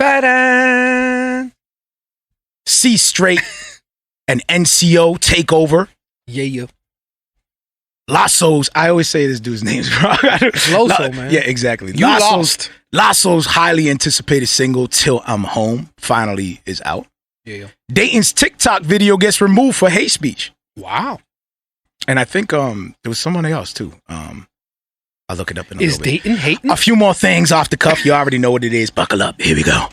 Ta-da! CStriaght and NCO takeover. Yeah. Loso's, I always say this dude's name's wrong. Loso, man. Yeah, exactly. You lost. Loso's highly anticipated single, Till I'm Home, finally is out. Yeah. Datin's TikTok video gets removed for hate speech. Wow. And I think there was someone else too. I'll look it up in a little bit. Is Datin hating? A few more things off the cuff. You already know what it is. Buckle up. Here we go.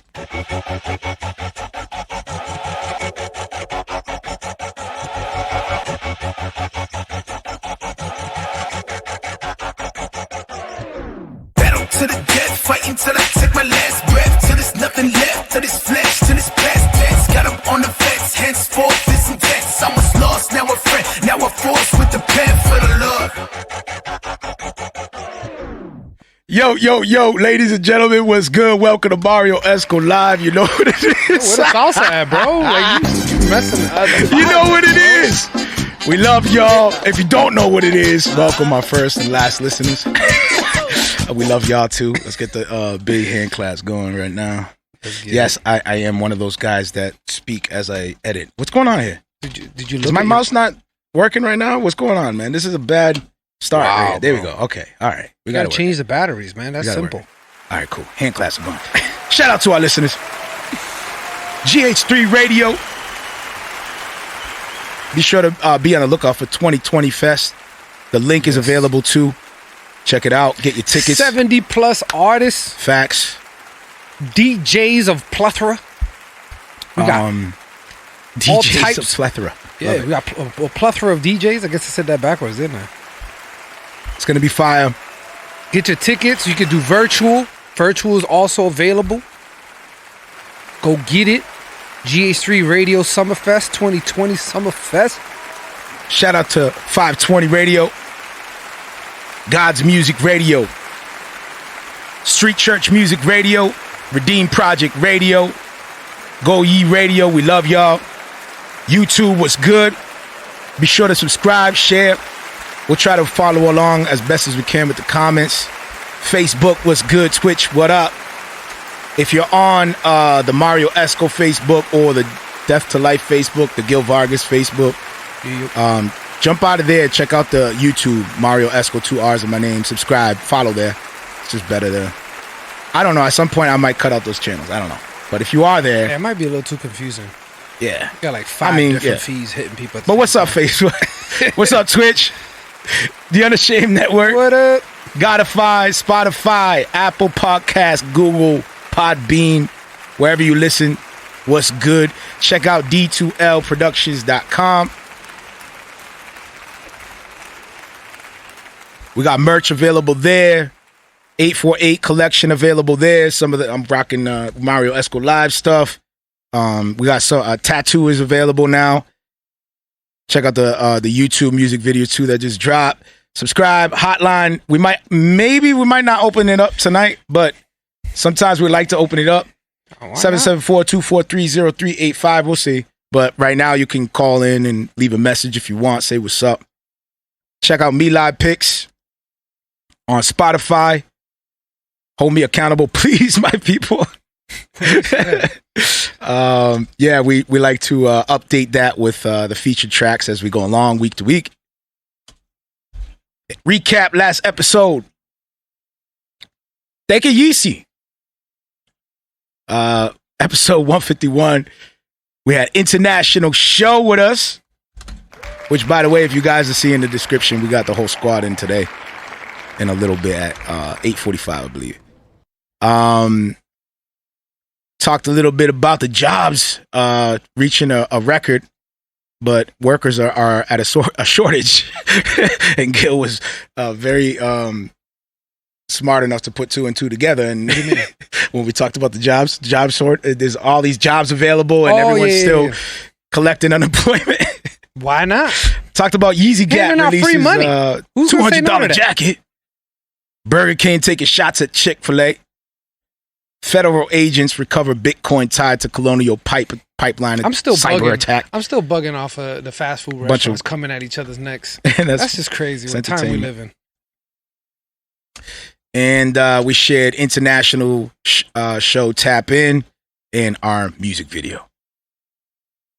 Battle to the death, fighting till I take my last breath. Till there's nothing left, till this flesh, till this past tense. Got up on the fence, henceforth this intense. I was lost, now a friend, now a force with the pen for the love. Yo, ladies and gentlemen, what's good? Welcome to Marrio Esco Live. You know what it is. Where the salsa at, bro? Like, you messing up. You know what it is. We love y'all. If you don't know what it is, welcome my first and last listeners. We love y'all too. Let's get the big hand claps going right now. Yes, I am one of those guys that speak as I edit. What's going on here? Did you look Is my mouse not working right now? What's going on, man? This is a bad start. Wow, right, there we go. Okay. All right. We gotta change the batteries, man. That's simple. All right, cool. Hand claps are going. Shout out to our listeners. GH3 Radio. Be sure to be on the lookout for 2020 Fest. The link is available too. Check it out. Get your tickets. 70 plus artists. Facts. DJs of plethora. We got DJs all types of plethora. Yeah, we got a plethora of DJs. I guess I said that backwards, didn't I? It's gonna be fire. Get your tickets. You can do virtual. Virtual is also available. Go get it. GH3 Radio Summerfest 2020 Summerfest. Shout out to 520 Radio, God's Music Radio, Street Church Music Radio, Redeem Project Radio, Go Ye Radio. We love y'all. YouTube was good. Be sure to subscribe, share. We'll try to follow along as best as we can with the comments. Facebook was good. Twitch, what up? If you're on the Marrio Esco Facebook or the Death to Life Facebook, the Gil Vargas Facebook, jump out of there. Check out the YouTube, Marrio Esco, 2 R's in my name. Subscribe, follow there. It's just better there. I don't know. At some point, I might cut out those channels. I don't know. But if you are there... Yeah, it might be a little too confusing. Yeah. You got like 5 different feeds hitting people. But what's up, Facebook? What's up, Twitch? The Unashamed Network. What up? Godify, Spotify, Apple Podcasts, Google, Podbean, wherever you listen. What's good? Check out d2lproductions.com. We got merch available there. 848 collection available there. Some of the I'm rocking Marrio Esco Live stuff. We got tattoo is available now. Check out the YouTube music video too that just dropped. Subscribe, hotline. We might not open it up tonight, but sometimes we like to open it up. 774-243-0385. We'll see. But right now you can call in and leave a message if you want. Say what's up. Check out Me Live Picks on Spotify. Hold me accountable, please, my people. Yeah, we like to update that with the featured tracks as we go along week to week. Recap last episode. Take it easy. Episode 151. We had International Show with us, which, by the way, if you guys are seeing the description, we got the whole squad in today in a little bit at 8:45, I believe. Talked a little bit about the jobs reaching a record, but workers are at a shortage. And Gil was very smart enough to put 2 and 2 together. And when we talked about the jobs sort, there's all these jobs available, and everyone's still collecting unemployment. Why not? Talked about Yeezy Gap releases free money. $200 jacket. Burger King taking shots at Chick-fil-A. Federal agents recover Bitcoin tied to Colonial Pipeline cyber attack. I'm still bugging off of the fast food restaurants coming at each other's necks. That's just crazy. What time we live in. And we shared international show Tap In. in our music video.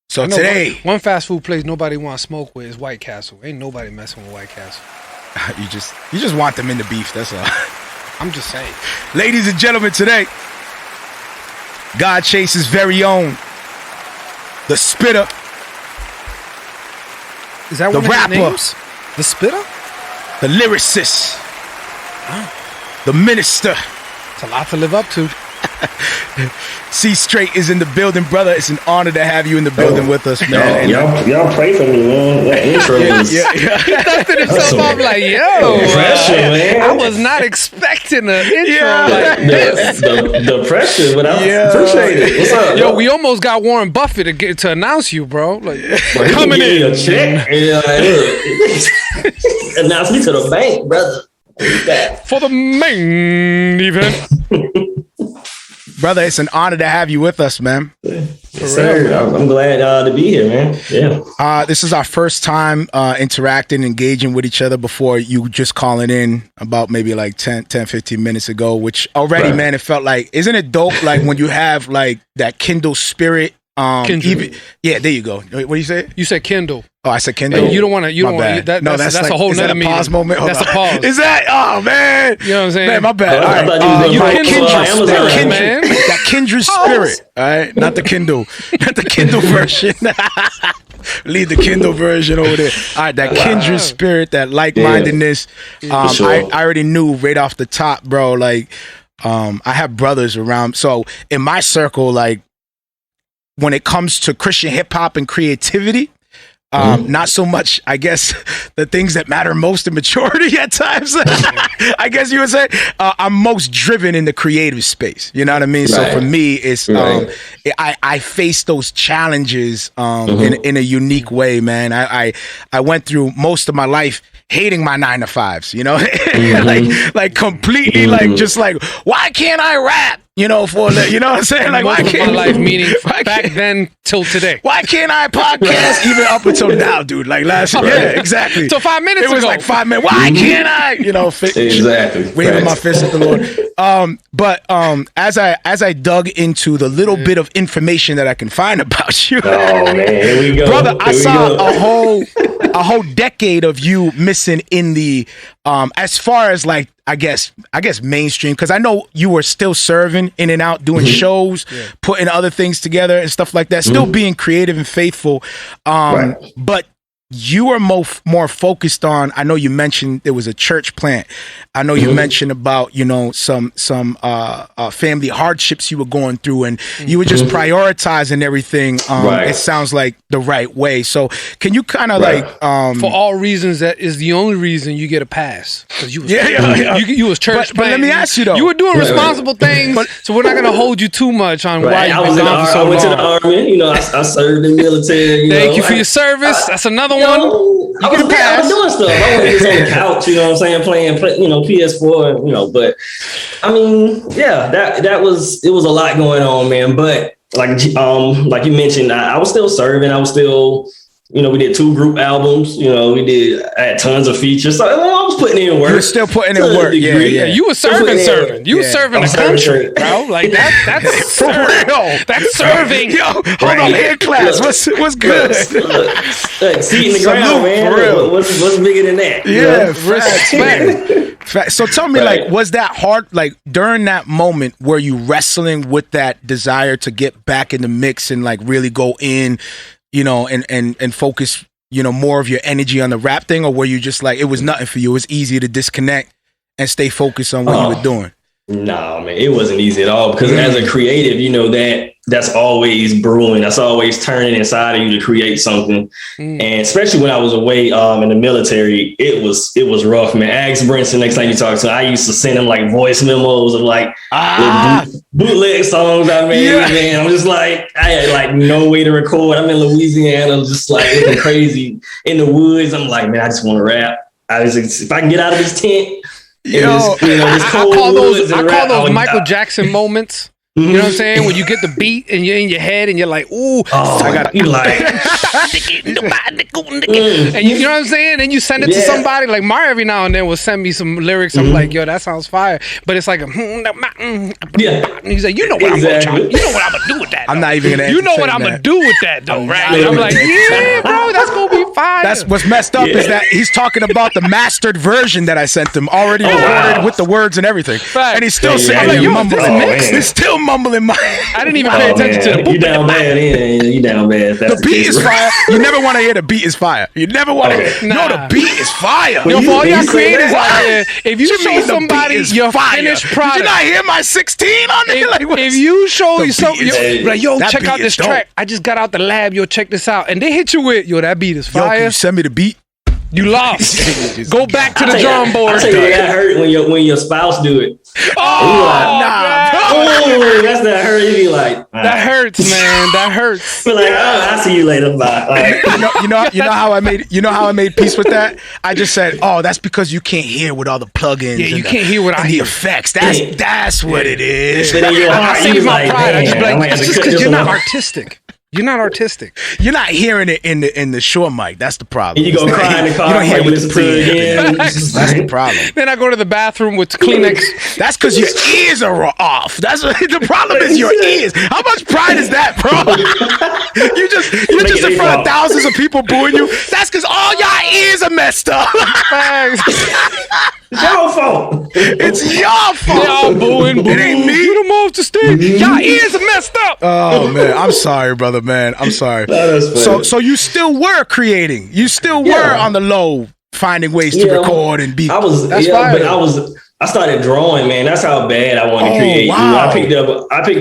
So I know today, one fast food place nobody want to smoke with is White Castle. Ain't nobody messing with White Castle. you just want them in the beef. That's all. I'm just saying. Ladies and gentlemen, today, God Chaser's very own, the spitter, Is that the one of rapper, his names? The Spitter? the lyricist, the minister. It's a lot to live up to. CStriaght is in the building, brother. It's an honor to have you in the building with us, man. Y'all pray for me, man. That intro is He dusted himself off like, yo, pressure, man. I was not expecting an intro like this. the pressure, but I appreciate it. What's up? Yo, we almost got Warren Buffett to announce you, bro. Like, coming in. A check. Announce me to the bank, brother. For the main event. Brother, it's an honor to have you with us, man. Yes, sir. I'm glad to be here, man. Yeah. This is our first time interacting, engaging with each other before you just calling in about maybe like 10, 15 minutes ago, which already, man, it felt like, isn't it dope? Like when you have like that Kindle spirit. There you go. What do you say? You said Kindle. Oh, I said Kindle. You don't want to. That's like, a whole nother meeting. Pause moment. That's a pause. Is that? Oh man. You know what I'm saying? Man, my bad. All right. That kindred spirit. All right, not the Kindle, not the Kindle version. Leave the Kindle version over there. All right, that kindred spirit, that like-mindedness. I already knew right off the top, bro. Like, I have brothers around, so in my circle, like, when it comes to Christian hip hop and creativity, not so much, I guess, the things that matter most in maturity at times. I guess you would say I'm most driven in the creative space. You know what I mean? Right. So for me, it's I face those challenges in a unique way, man. I went through most of my life hating my 9-to-5s, you know, like completely, like just like, why can't I rap? You know, you know what I'm saying? Like, why can't my life meaning back then till today? Why can't I podcast even up until now, dude? Like last year, yeah, exactly. So 5 minutes ago, it was like 5 minutes. Why can't I? You know, exactly. Waving my fist at the Lord. But as I dug into the little bit of information that I can find about you, oh man, here we go, brother, I saw a whole decade of you missing in the as far as like I guess mainstream, because I know you were still serving in and out, doing shows, putting other things together and stuff like that, still being creative and faithful. But you are more focused on, I know you mentioned there was a church plant. I know you mentioned about, you know, some family hardships you were going through, and you were just prioritizing everything. It sounds like the right way. So can you kind of like for all reasons, that is the only reason you get a pass, because you was you was church plant. But let me ask you though, you were doing responsible things, so we're not going to hold you too much on why you been gone for so long. I went to the army, you know, I served in the military. Thank you for your service. That's another one. I was doing stuff. I was just on the couch, you know what I'm saying, playing, you know, PS4, you know. But I mean, yeah, it was a lot going on, man. But like you mentioned, I was still serving. I was still, you know, we did 2 group albums. You know, I had tons of features. So I was putting in work. You were still putting in work. Yeah. You were serving. You were serving the country, bro. Like that's for real. That's serving. Yo, hold on, hand class. What's good? Look, seat in the ground, man. For real. What's bigger than that? Yeah, respect. So tell me, like, was that hard? Like during that moment, were you wrestling with that desire to get back in the mix and like really go in, you know, and focus, you know, more of your energy on the rap thing, or were you just like, it was nothing for you? It was easy to disconnect and stay focused on what you were doing. No, man, it wasn't easy at all, because as a creative, you know, that's always brewing. That's always turning inside of you to create something. And especially when I was away in the military, it was rough, man. Ask Brinson next time you talk to him. I used to send him like voice memos of like bootleg songs I made, man. I'm just like, I had like no way to record. I'm in Louisiana, just like looking crazy in the woods. I'm like, man, I just want to rap. If I can get out of this tent, I call those Michael Jackson moments. You know what I'm saying? When you get the beat and you're in your head and you're like, ooh, you like, and you know what I'm saying? And you send it to somebody. Like Marrio every now and then will send me some lyrics. I'm like, yo, that sounds fire. But it's like and he's like, you know what I'm gonna do with I'm not even gonna. You know what I'm gonna do with that though, right? I'm like, yeah, bro, that's gonna be fire. That's what's messed up is that he's talking about the mastered version that I sent him, already recorded with the words and everything, and he's still saying mumbling. He's still mumbling. I didn't even pay attention to the. You down bad, you down bad. The beat is fire. You never want to hear the beat is fire. You never want to. No, the beat is fire. Yo, for all y'all creators out there, if you show somebody your finished product, did you not hear my 16 on there? If you show something, like, yo, check out this track. I just got out the lab. Yo, check this out, and they hit you with, yo, that beat is fire. Yo, can you send me the beat? You lost. Go back to the drawing board. I tell you, that hurt when your spouse do it. Oh, that's that hurt. You be like, that hurts, man. That hurts. Be like, I'll see you later. Bye. You know how I made peace with that. I just said, that's because you can't hear with all the plugins. Yeah, you can't hear what I hear. The effects. That's what it is. But in your heart, I save my pride. I just be like, it's just because you're not artistic. You're not artistic. You're not hearing it in the Shure mic. That's the problem. And you go cry in the car. You don't hear what listen to it again. That's the problem. Then I go to the bathroom with Kleenex. That's because your ears are off. That's what the problem is. Your ears. How much pride is that, bro? You're just in front of thousands of people booing you. That's because all y'all ears are messed up. It's your fault. It's your fault. They all booing. It ain't me. You them off the stage. Y'all ears are messed up. Oh man, I'm sorry, brother. Man, I'm sorry. So you still were creating. You still were on the low, finding ways to record and be. I started drawing, man. That's how bad I wanted to create. Wow. I picked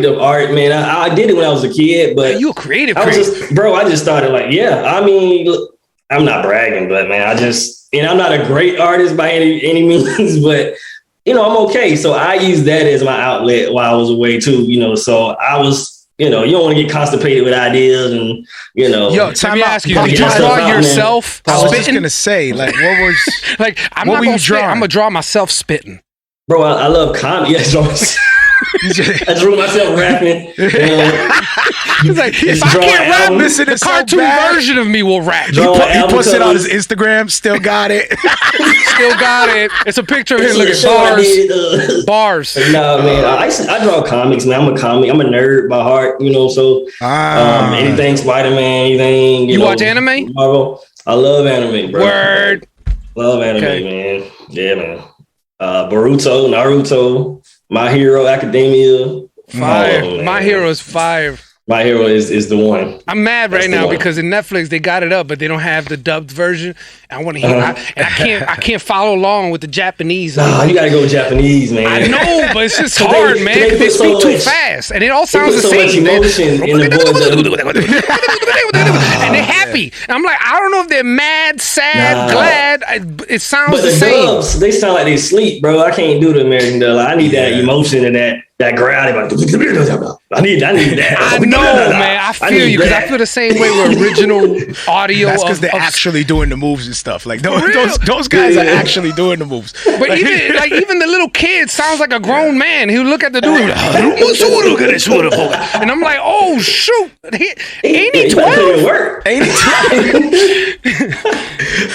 up art, man. I did it when I was a kid, but you a creative. I just started like, I mean, look, I'm not bragging, but man, I'm not a great artist by any means, but I'm okay. So I used that as my outlet while I was away too, so I was, you don't want to get constipated with ideas and, Yo, let me ask you, did you draw yourself I was just going to say, like, what was, like, I'm not going to draw. I'm going to draw myself spitting. Bro, I love comedy. I just wrote myself rapping. He's like, if I can't rap, the cartoon version of me will rap. He puts it on his Instagram. Still got it. Still got it. It's a picture of him. Look at bars. No, man. I draw comics, man. I'm a nerd by heart, so anything Spider-Man, anything. You watch anime? Marvel. I love anime, bro. Word. Love anime, man. Yeah, man. Boruto, Naruto, My Hero Academia. Fire. My Hero is fire. My Hero is the one. I'm mad right now because in Netflix they got it up, but they don't have the dubbed version. I want to hear. I can't follow along with the Japanese. Nah, you gotta go Japanese, man. I know, but it's just hard, man. Because they speak too fast, and it all sounds the same. So much emotion in the and they're happy. And I'm like, I don't know if they're mad, sad, glad. It sounds the same. Dubs, they sound like they sleep, bro. I can't do the American dub. I need that emotion and that growl. I need that. I know, man. I feel you because I feel the same way with original audio. That's because they're actually doing the moves and stuff. Like those guys are actually doing the moves. But even the little kid sounds like a grown man. He'll look at the dude and I'm like, oh shoot, ain't he 12? Ain't he 12?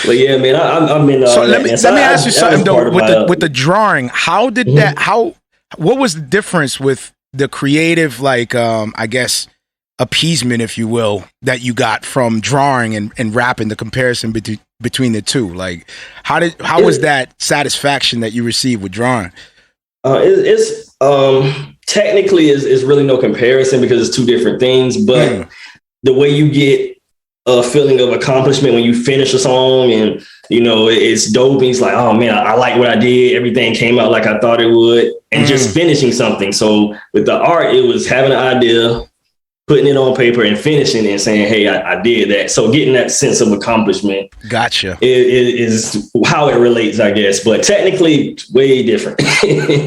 But yeah, man, I'm in. So let me ask you something though. With the drawing, how did that? What was the difference with the creative, like, I guess, appeasement, if you will, that you got from drawing and rapping, the comparison between the two? Like, how was that satisfaction that you received with drawing? It's technically is really no comparison because it's two different things, but the way you get a feeling of accomplishment when you finish a song and, it's dope. And he's like, oh man, I like what I did. Everything came out like I thought it would. And just finishing something. So with the art, it was having an idea, putting it on paper and finishing it and saying, hey, I did that. So getting that sense of accomplishment. Gotcha. Is how it relates, I guess. But technically, way different.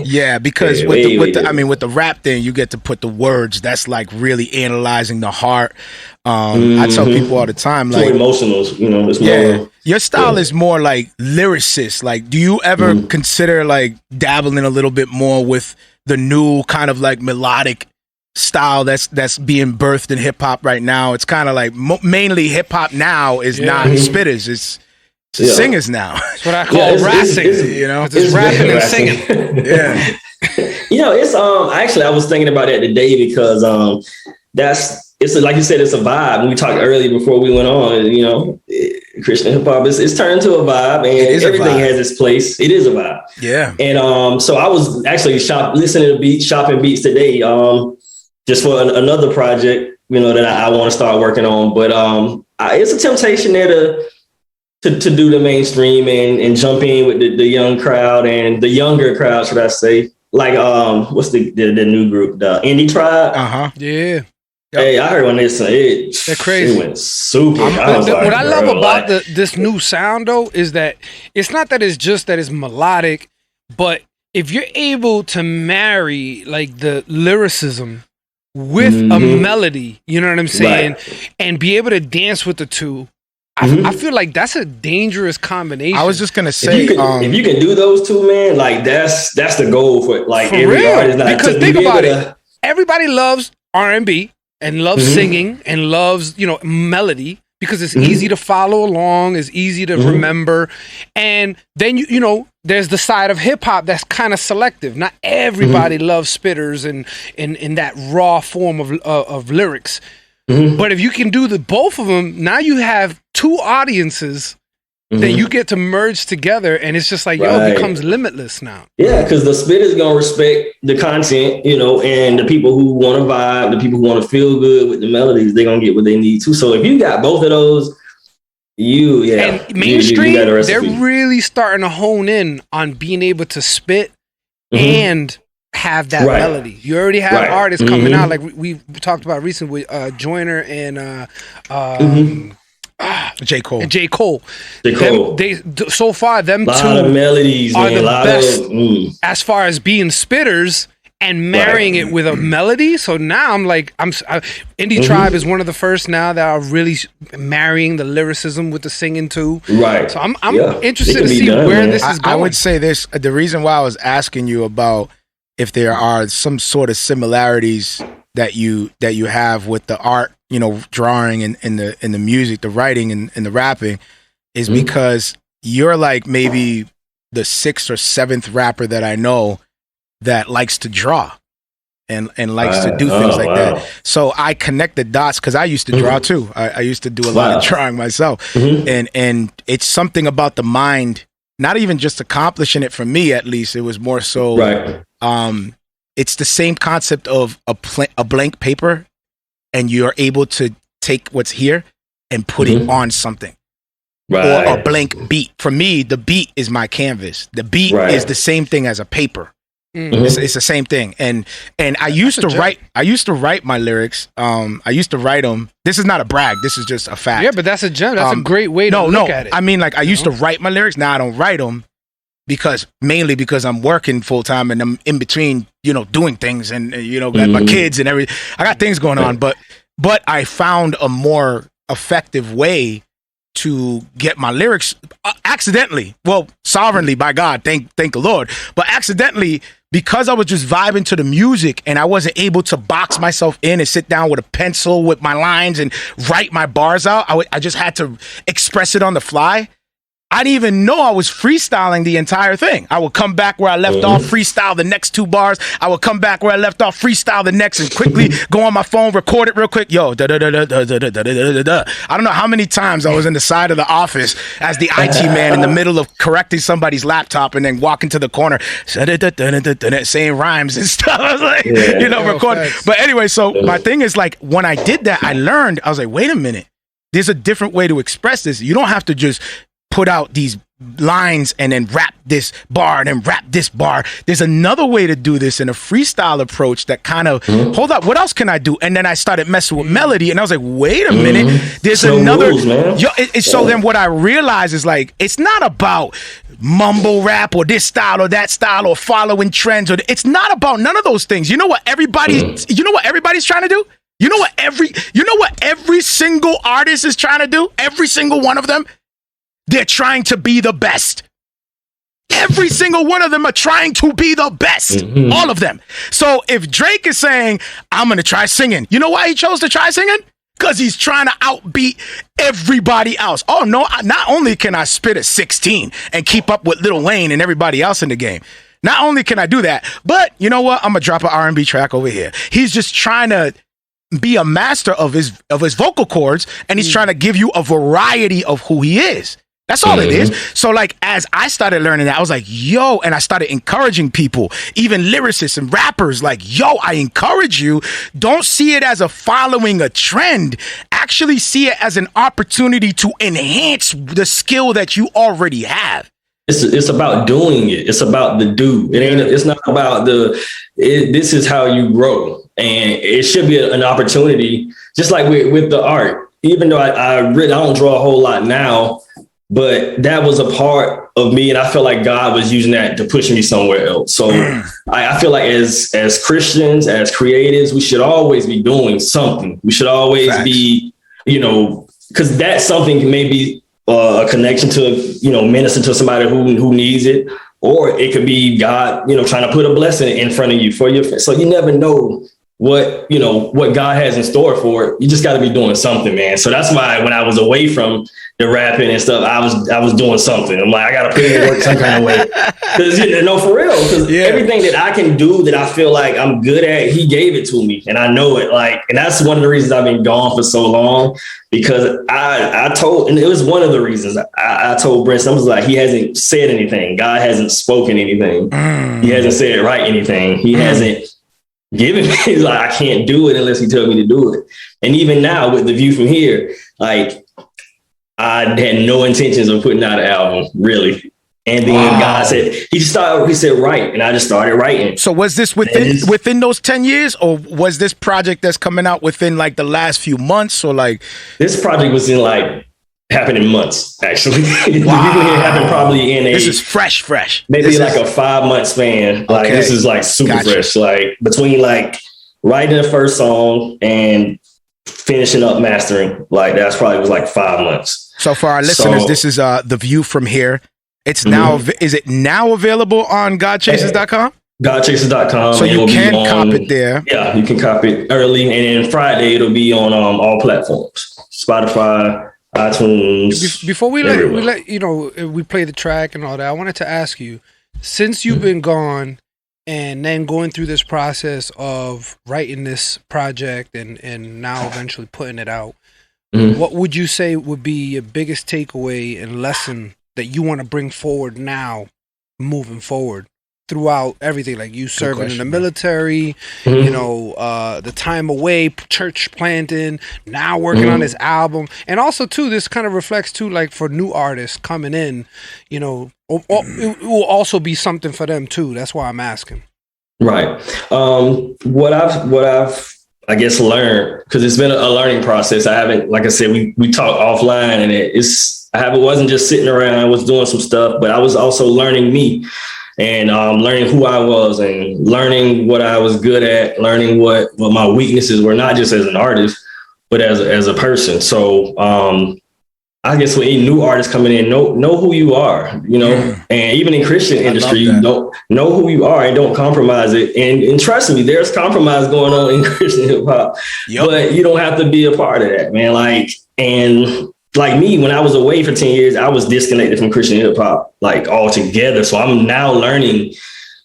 Yeah, because with the rap thing, you get to put the words. That's like really analyzing the heart. I tell people all the time, like, more emotional, it's more. Your style is more like lyricist. Like, do you ever consider like dabbling a little bit more with the new kind of like melodic style that's being birthed in hip hop right now? It's kind of like mainly hip hop now is not spitters. It's singers now. That's what I call rapping. It's rapping and singing. Yeah. It's actually I was thinking about that today because it's like you said, it's a vibe. When we talked earlier before we went on, you know, Christian hip hop it's turned to a vibe, and everything has its place. It is a vibe. Yeah. And so I was actually listening to beats, shopping beats today, just for another project, you know, that I want to start working on. But it's a temptation there to do the mainstream and jump in with the young crowd and the younger crowd, should I say? Like what's the new group, the Indie Tribe? Yeah. Hey, I heard when they're crazy. It went super. What I love about this new sound though is that it's not that it's just that it's melodic, but if you're able to marry like the lyricism with a melody, you know what I'm saying, and be able to dance with the two. I feel like that's a dangerous combination. I was just gonna say, if you can do those two, man, like that's the goal for like for every real. Artist. Because think about it, everybody loves R&B and loves singing and loves, you know, melody because it's easy to follow along, it's easy to remember, and then you know there's the side of hip hop that's kind of selective. Not everybody loves spitters and in that raw form of lyrics. But if you can do both of them, now you have two audiences that you get to merge together, and it's just like, it becomes limitless now. Yeah, because the spit is gonna respect the content, you know, and the people who want to vibe, the people who want to feel good with the melodies, they're gonna get what they need to. So if you got both of those, and mainstream, they're really starting to hone in on being able to spit and have that melody. You already have artists coming out, like we talked about recently with Joyner and J. Cole. So far, them two melodies, are the best as far as being spitters and marrying it with a melody. So now I'm like, Indie Tribe is one of the first now that are really marrying the lyricism with the singing too. Right. So I'm interested to see where this is going. I would say this: the reason why I was asking you about if there are some sort of similarities that you have with the art, you know, drawing and the music, the writing and the rapping, is because you're like maybe the sixth or seventh rapper that I know that likes to draw and likes to do things like that. So I connect the dots because I used to draw too. I used to do a lot of drawing myself, and it's something about the mind. Not even just accomplishing it for me, at least. It was more so. It's the same concept of a blank paper, and you're able to take what's here and put it on something. Or a blank beat. For me, the beat is my canvas. The beat is the same thing as a paper. It's the same thing. And I used to write. I used to write my lyrics. I used to write them. This is not a brag. This is just a fact. Yeah, but that's a gem. That's a great way to look at it. I mean, like I used to write my lyrics. Now I don't write them mainly because I'm working full time and I'm in between, you know, doing things and you know, got my kids and everything. I got things going on, but I found a more effective way to get my lyrics accidentally. Well, sovereignly, by God, thank the Lord. But accidentally, because I was just vibing to the music and I wasn't able to box myself in and sit down with a pencil with my lines and write my bars out. I just had to express it on the fly. I didn't even know I was freestyling the entire thing. I would come back where I left off, freestyle the next two bars. I would come back where I left off, freestyle the next, and quickly go on my phone, record it real quick. Yo, da da da da da da da da da. I don't know how many times I was in the side of the office as the IT man in the middle of correcting somebody's laptop and then walking to the corner, saying rhymes and stuff. I was like, you know, recording. But anyway, so my thing is like when I did that, I learned. I was like, wait a minute, there's a different way to express this. You don't have to just put out these lines and then rap this bar and then rap this bar. There's another way to do this in a freestyle approach that kind of, hold up, what else can I do? And then I started messing with melody and I was like, wait a minute, there's another. So then what I realized is like, it's not about mumble rap or this style or that style or following trends. It's not about none of those things. You know what everybody's trying to do? You know what every single artist is trying to do? Every single one of them? They're trying to be the best. Every single one of them are trying to be the best. All of them. So if Drake is saying, I'm going to try singing, you know why he chose to try singing? Because he's trying to outbeat everybody else. Oh, no, not only can I spit a 16 and keep up with Lil Wayne and everybody else in the game, not only can I do that, but you know what? I'm going to drop an R&B track over here. He's just trying to be a master of his vocal cords, and he's trying to give you a variety of who he is. That's all it is. So like, as I started learning that, I was like, yo, and I started encouraging people, even lyricists and rappers, like, yo, I encourage you. Don't see it as following a trend. Actually see it as an opportunity to enhance the skill that you already have. It's about doing it. It's about the do. It's not about this is how you grow. And it should be an opportunity, just like with the art. Even though I don't draw a whole lot now, but that was a part of me, and I feel like God was using that to push me somewhere else. So I feel like as Christians, as creatives, we should always be doing something. We should always be, because that something may be a connection to, minister to somebody who needs it, or it could be God, trying to put a blessing in front of you for your. So you never know what God has in store for it. You just got to be doing something, man. So that's why when I was away from the rapping and stuff, I was doing something. I'm like, I got to put in work some kind of way. Because, for real, because everything that I can do that I feel like I'm good at, he gave it to me. And I know it. And that's one of the reasons I've been gone for so long, because I told, and it was one of the reasons I told Brinson, I was like, he hasn't said anything. God hasn't spoken anything. He hasn't said anything. He hasn't given me, he's like, I can't do it unless he tells me to do it. And even now with The View From Here, I had no intentions of putting out an album, really. And then God said, he said, write. And I just started writing. So was this within those 10 years, or was this project that's coming out within the last few months, or This project was happened in months, actually. It happened probably in this is fresh. Maybe a 5-month span. This is super fresh. Between writing the first song and finishing up mastering, that's probably was 5 months. So for our listeners, this is The View From Here. It's now, is it now available on godchasers.com? Godchasers.com. So you can cop it there. Yeah, you can cop it early. And then Friday, it'll be on all platforms. Spotify, iTunes. Before we we play the track and all that, I wanted to ask you, since you've been gone and then going through this process of writing this project and now eventually putting it out, what would you say would be your biggest takeaway and lesson that you want to bring forward now, moving forward throughout everything, like you serving in the military, the time away, church planting, now working on this album, and also too, this kind of reflects too, for new artists coming in, it will also be something for them too. That's why I'm asking. Right. What I've I guess learned, because it's been a learning process. I haven't, like I said, we talked offline, and I wasn't just sitting around. I was doing some stuff, but I was also learning me and learning who I was and learning what I was good at, learning what my weaknesses were, not just as an artist, but as a person. So I guess when any new artists coming in, know who you are, and even in Christian industry, you know who you are and don't compromise it. And trust me, there's compromise going on in Christian hip hop, but you don't have to be a part of that, man. Like me, when I was away for 10 years, I was disconnected from Christian hip hop, altogether. So I'm now learning,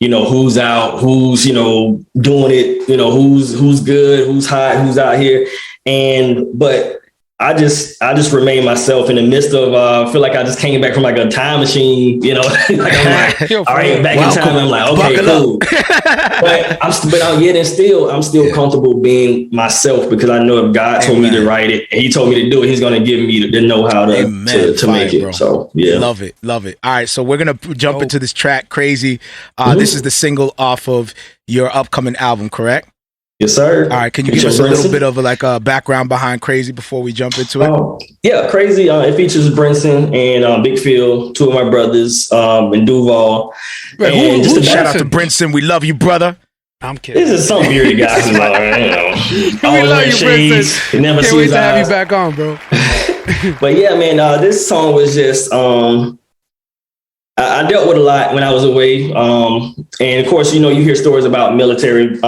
who's out, who's, doing it, who's good, who's hot, who's out here. But I just remain myself in the midst of, I feel like I just came back from a time machine, I'm all right, back in time. I'm like, okay, cool. I'm still comfortable being myself, because I know if God told me to write it and he told me to do it, he's going to give me the know-how to make it. Bro. So yeah. Love it. All right. So we're going to jump into this track, Crazy. This is the single off of your upcoming album, correct? Yes, sir. All right. Can you give us a little bit of a background behind Crazy before we jump into it? Yeah, Crazy. It features Brinson and Big Phil, two of my brothers, and Duval. Right, shout out to Brinson. We love you, brother. I'm kidding. This is some bearded guy who's we love you, Brinson. Never Can't wait to have you back on, bro. But yeah, man, this song was just I dealt with a lot when I was away, and of course, you hear stories about military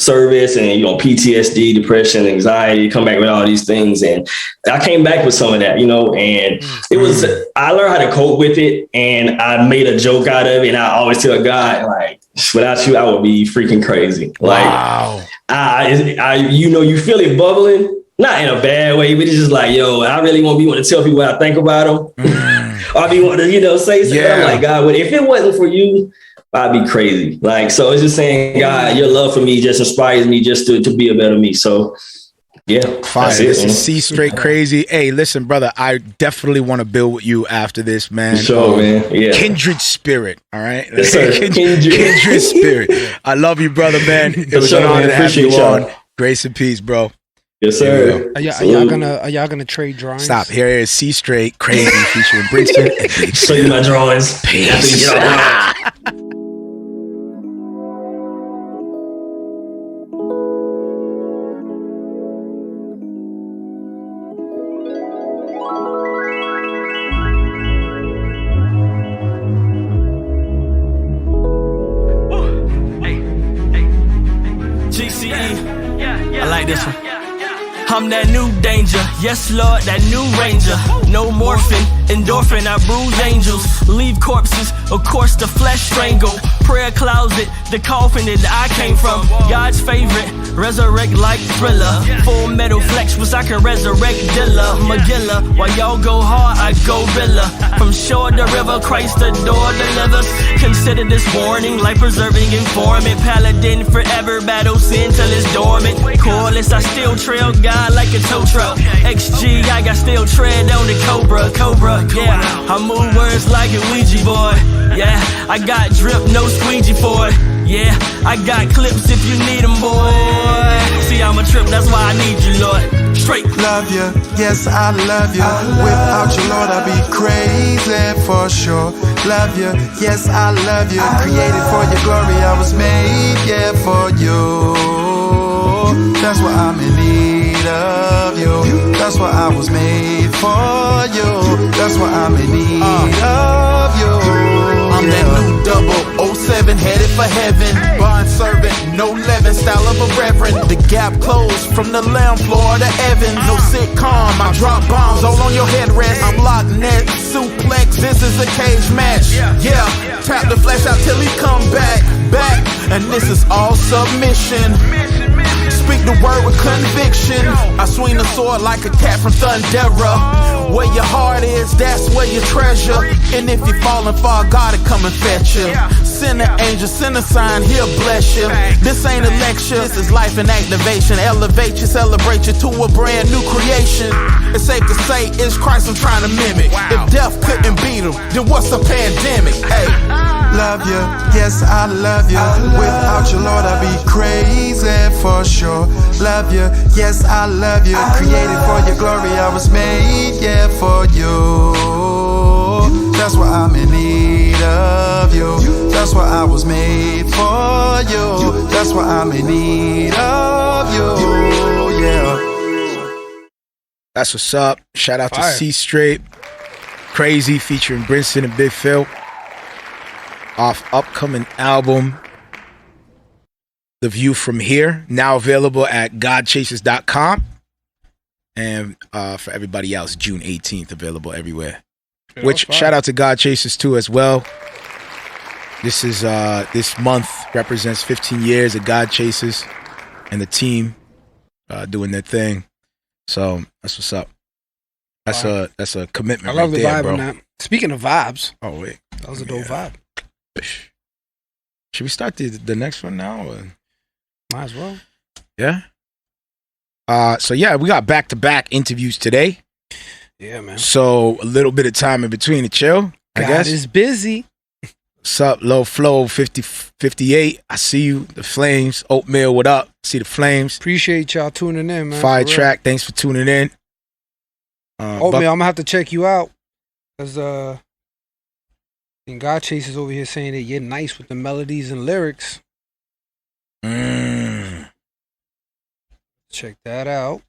service and PTSD, depression, anxiety, come back with all these things, and I came back with some of that, and it was, I learned how to cope with it, and I made a joke out of it, and I always tell God, without you I would be freaking crazy. Wow. you feel it bubbling, not in a bad way, but it's just like, yo, I really want to tell people what I think about them. Or I be wanting to, say something. Yeah. I'm like, God, if it wasn't for you, I'd be crazy. Like, so it's just saying, God, your love for me just inspires me just to be a better me. So yeah, fire. This is CStriaght crazy. Hey, listen, brother, I definitely want to build with you after this, man. Sure, man. Yeah. Kindred spirit. All right. Yes, sir. Kindred spirit. I love you, brother, man. It was an honor to have you on. Grace and peace, bro. Yes, sir. Are y'all gonna trade drawings? Stop. Here is CStriaght crazy featuring Brinson. Show you my drawings. Peace. I'm that new danger, yes Lord, that new ranger. No morphine, endorphin, I bruise angels. Leave corpses, of course the flesh strangle. Prayer closet, the coffin that I came from. God's favorite, resurrect like Thriller. Full metal flex was I can resurrect Dilla. Magilla, while y'all go hard, I go Rilla. From shore to river, Christ adore delivers. Consider this warning, life preserving informant. Paladin forever, battle sin till it's dormant. Coreless, I still trail God like a tow truck. XG, I got still tread on the Cobra, yeah. I move words like a Ouija board, yeah. I got drip, no squeegee for it, yeah. I got clips if you need them, boy. See, I'm a trip, that's why I need you, Lord. Straight. Love you, yes, I love you. Without you, Lord, I'd be crazy for sure. Love you, yes, I love you. Created for your glory, I was made, yeah, for you. That's why I'm in need of you. That's why I was made for you. That's why I'm in need of you. I'm that new 007 headed for heaven. Bond servant, no leaven, style of a reverend. The gap closed from the lamb floor to Evan. No sitcom, I drop bombs all on your headrest. I'm locked net, suplex, this is a cage match. Yeah, tap the flesh out till he come back. And this is all submission. Speak the word with conviction. I swing the sword like a cat from Thundera. Where your heart is, that's where your treasure. And if you're falling far, God will come and fetch you. Send an angel, send a sign, he'll bless you. This ain't a lecture, this is life in activation. Elevate you, celebrate you to a brand new creation. It's safe to say it's Christ I'm trying to mimic. If death couldn't beat him, then what's a pandemic? Hey. Love you, yes I love you. Without you, Lord, I'd be crazy for sure. Love you, yes I love you. Created for your glory, I was made, yeah, for you. That's why I'm in need of you. That's why I was made for you. That's why I'm in need of you, yeah. That's what's up. Shout out to CStriaght Crazy featuring Brinson and Big Phil. Off upcoming album, The View From Here, now available at godchasers.com. And for everybody else, June 18th, available everywhere. Which, shout out to God Chasers too as well. This is this month represents 15 years of God Chasers and the team doing their thing. So that's what's up. That's a commitment. I love right the there, vibe bro. on that. Speaking of vibes. Oh wait. That was a dope vibe. Should we start the next one now? Or? Might as well. Yeah. So yeah, we got back-to-back interviews today. Yeah, man. So a little bit of time in between to chill, I guess. God is busy. What's up, Low Flow 58? I see you. The Flames. Oatmeal, what up? See the Flames. Appreciate y'all tuning in, man. Fire Track, thanks for tuning in. Oatmeal, I'm gonna have to check you out. Because and God Chasers over here saying that you're nice with the melodies and lyrics. Check that out.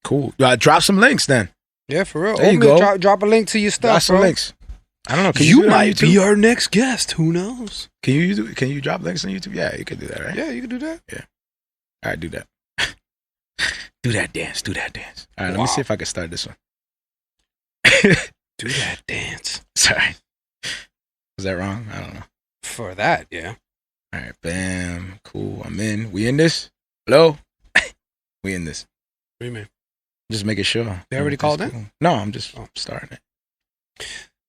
Cool. Drop some links then. Yeah, for real. There you go. Drop a link to your stuff, drop some bro. links. I don't know. You might be our next guest. Who knows? Can you drop links on YouTube? Yeah, you can do that, right? Yeah, you can do that. Yeah. All right, do that. Do that dance. All right, let me see if I can start this one. Do that dance. Sorry. Was that wrong? I don't know. For that, yeah. All right, bam. Cool. I'm in. We in this? Hello? We in this. What do you mean? Just making sure. They already called in? No, I'm just starting it.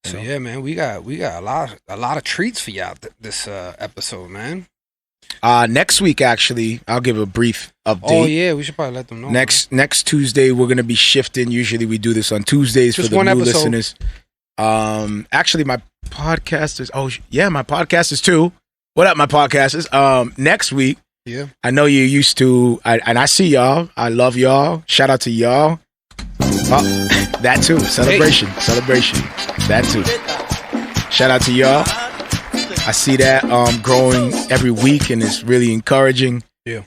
So yeah, man, we got a lot of treats for y'all this episode, man. Next week, actually, I'll give a brief update. Oh yeah, we should probably let them know. Next Tuesday, we're gonna be shifting. Usually, we do this on Tuesdays just for the new listeners. Actually, my podcast is. Oh yeah, my podcast is too. What up, my podcasters? Next week. Yeah. I know you're used to, and I see y'all. I love y'all. Shout out to y'all. That too. Celebration. That too. Shout out to y'all. I see that growing every week, and it's really encouraging. Yeah.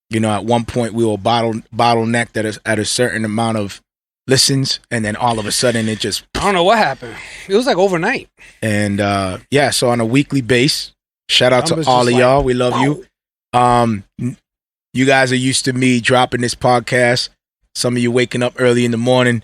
You know, at one point we were bottlenecked at a certain amount of listens, and then all of a sudden it just. I don't know what happened. It was like overnight. And yeah, so on a weekly basis. Shout out to all of y'all. We love you. You guys are used to me dropping this podcast. Some of you waking up early in the morning,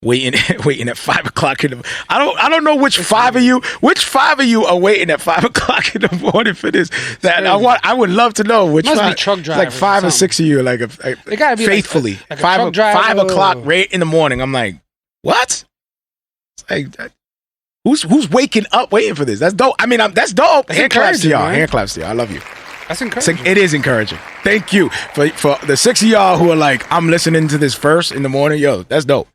waiting at 5 o'clock in the. I don't know which five of you are waiting at 5 o'clock in the morning for this. That I would love to know which. Must five, be truck drivers. Like 5 or 6 of you, like it gotta be faithfully like 5 o'clock right in the morning. I'm like, what? It's like. Who's waking up waiting for this? That's dope. I mean, that's dope. Hand claps to y'all. Hand claps to y'all. I love you. That's encouraging. It is encouraging. Thank you for the 6 of y'all who are like, I'm listening to this first in the morning. Yo, that's dope.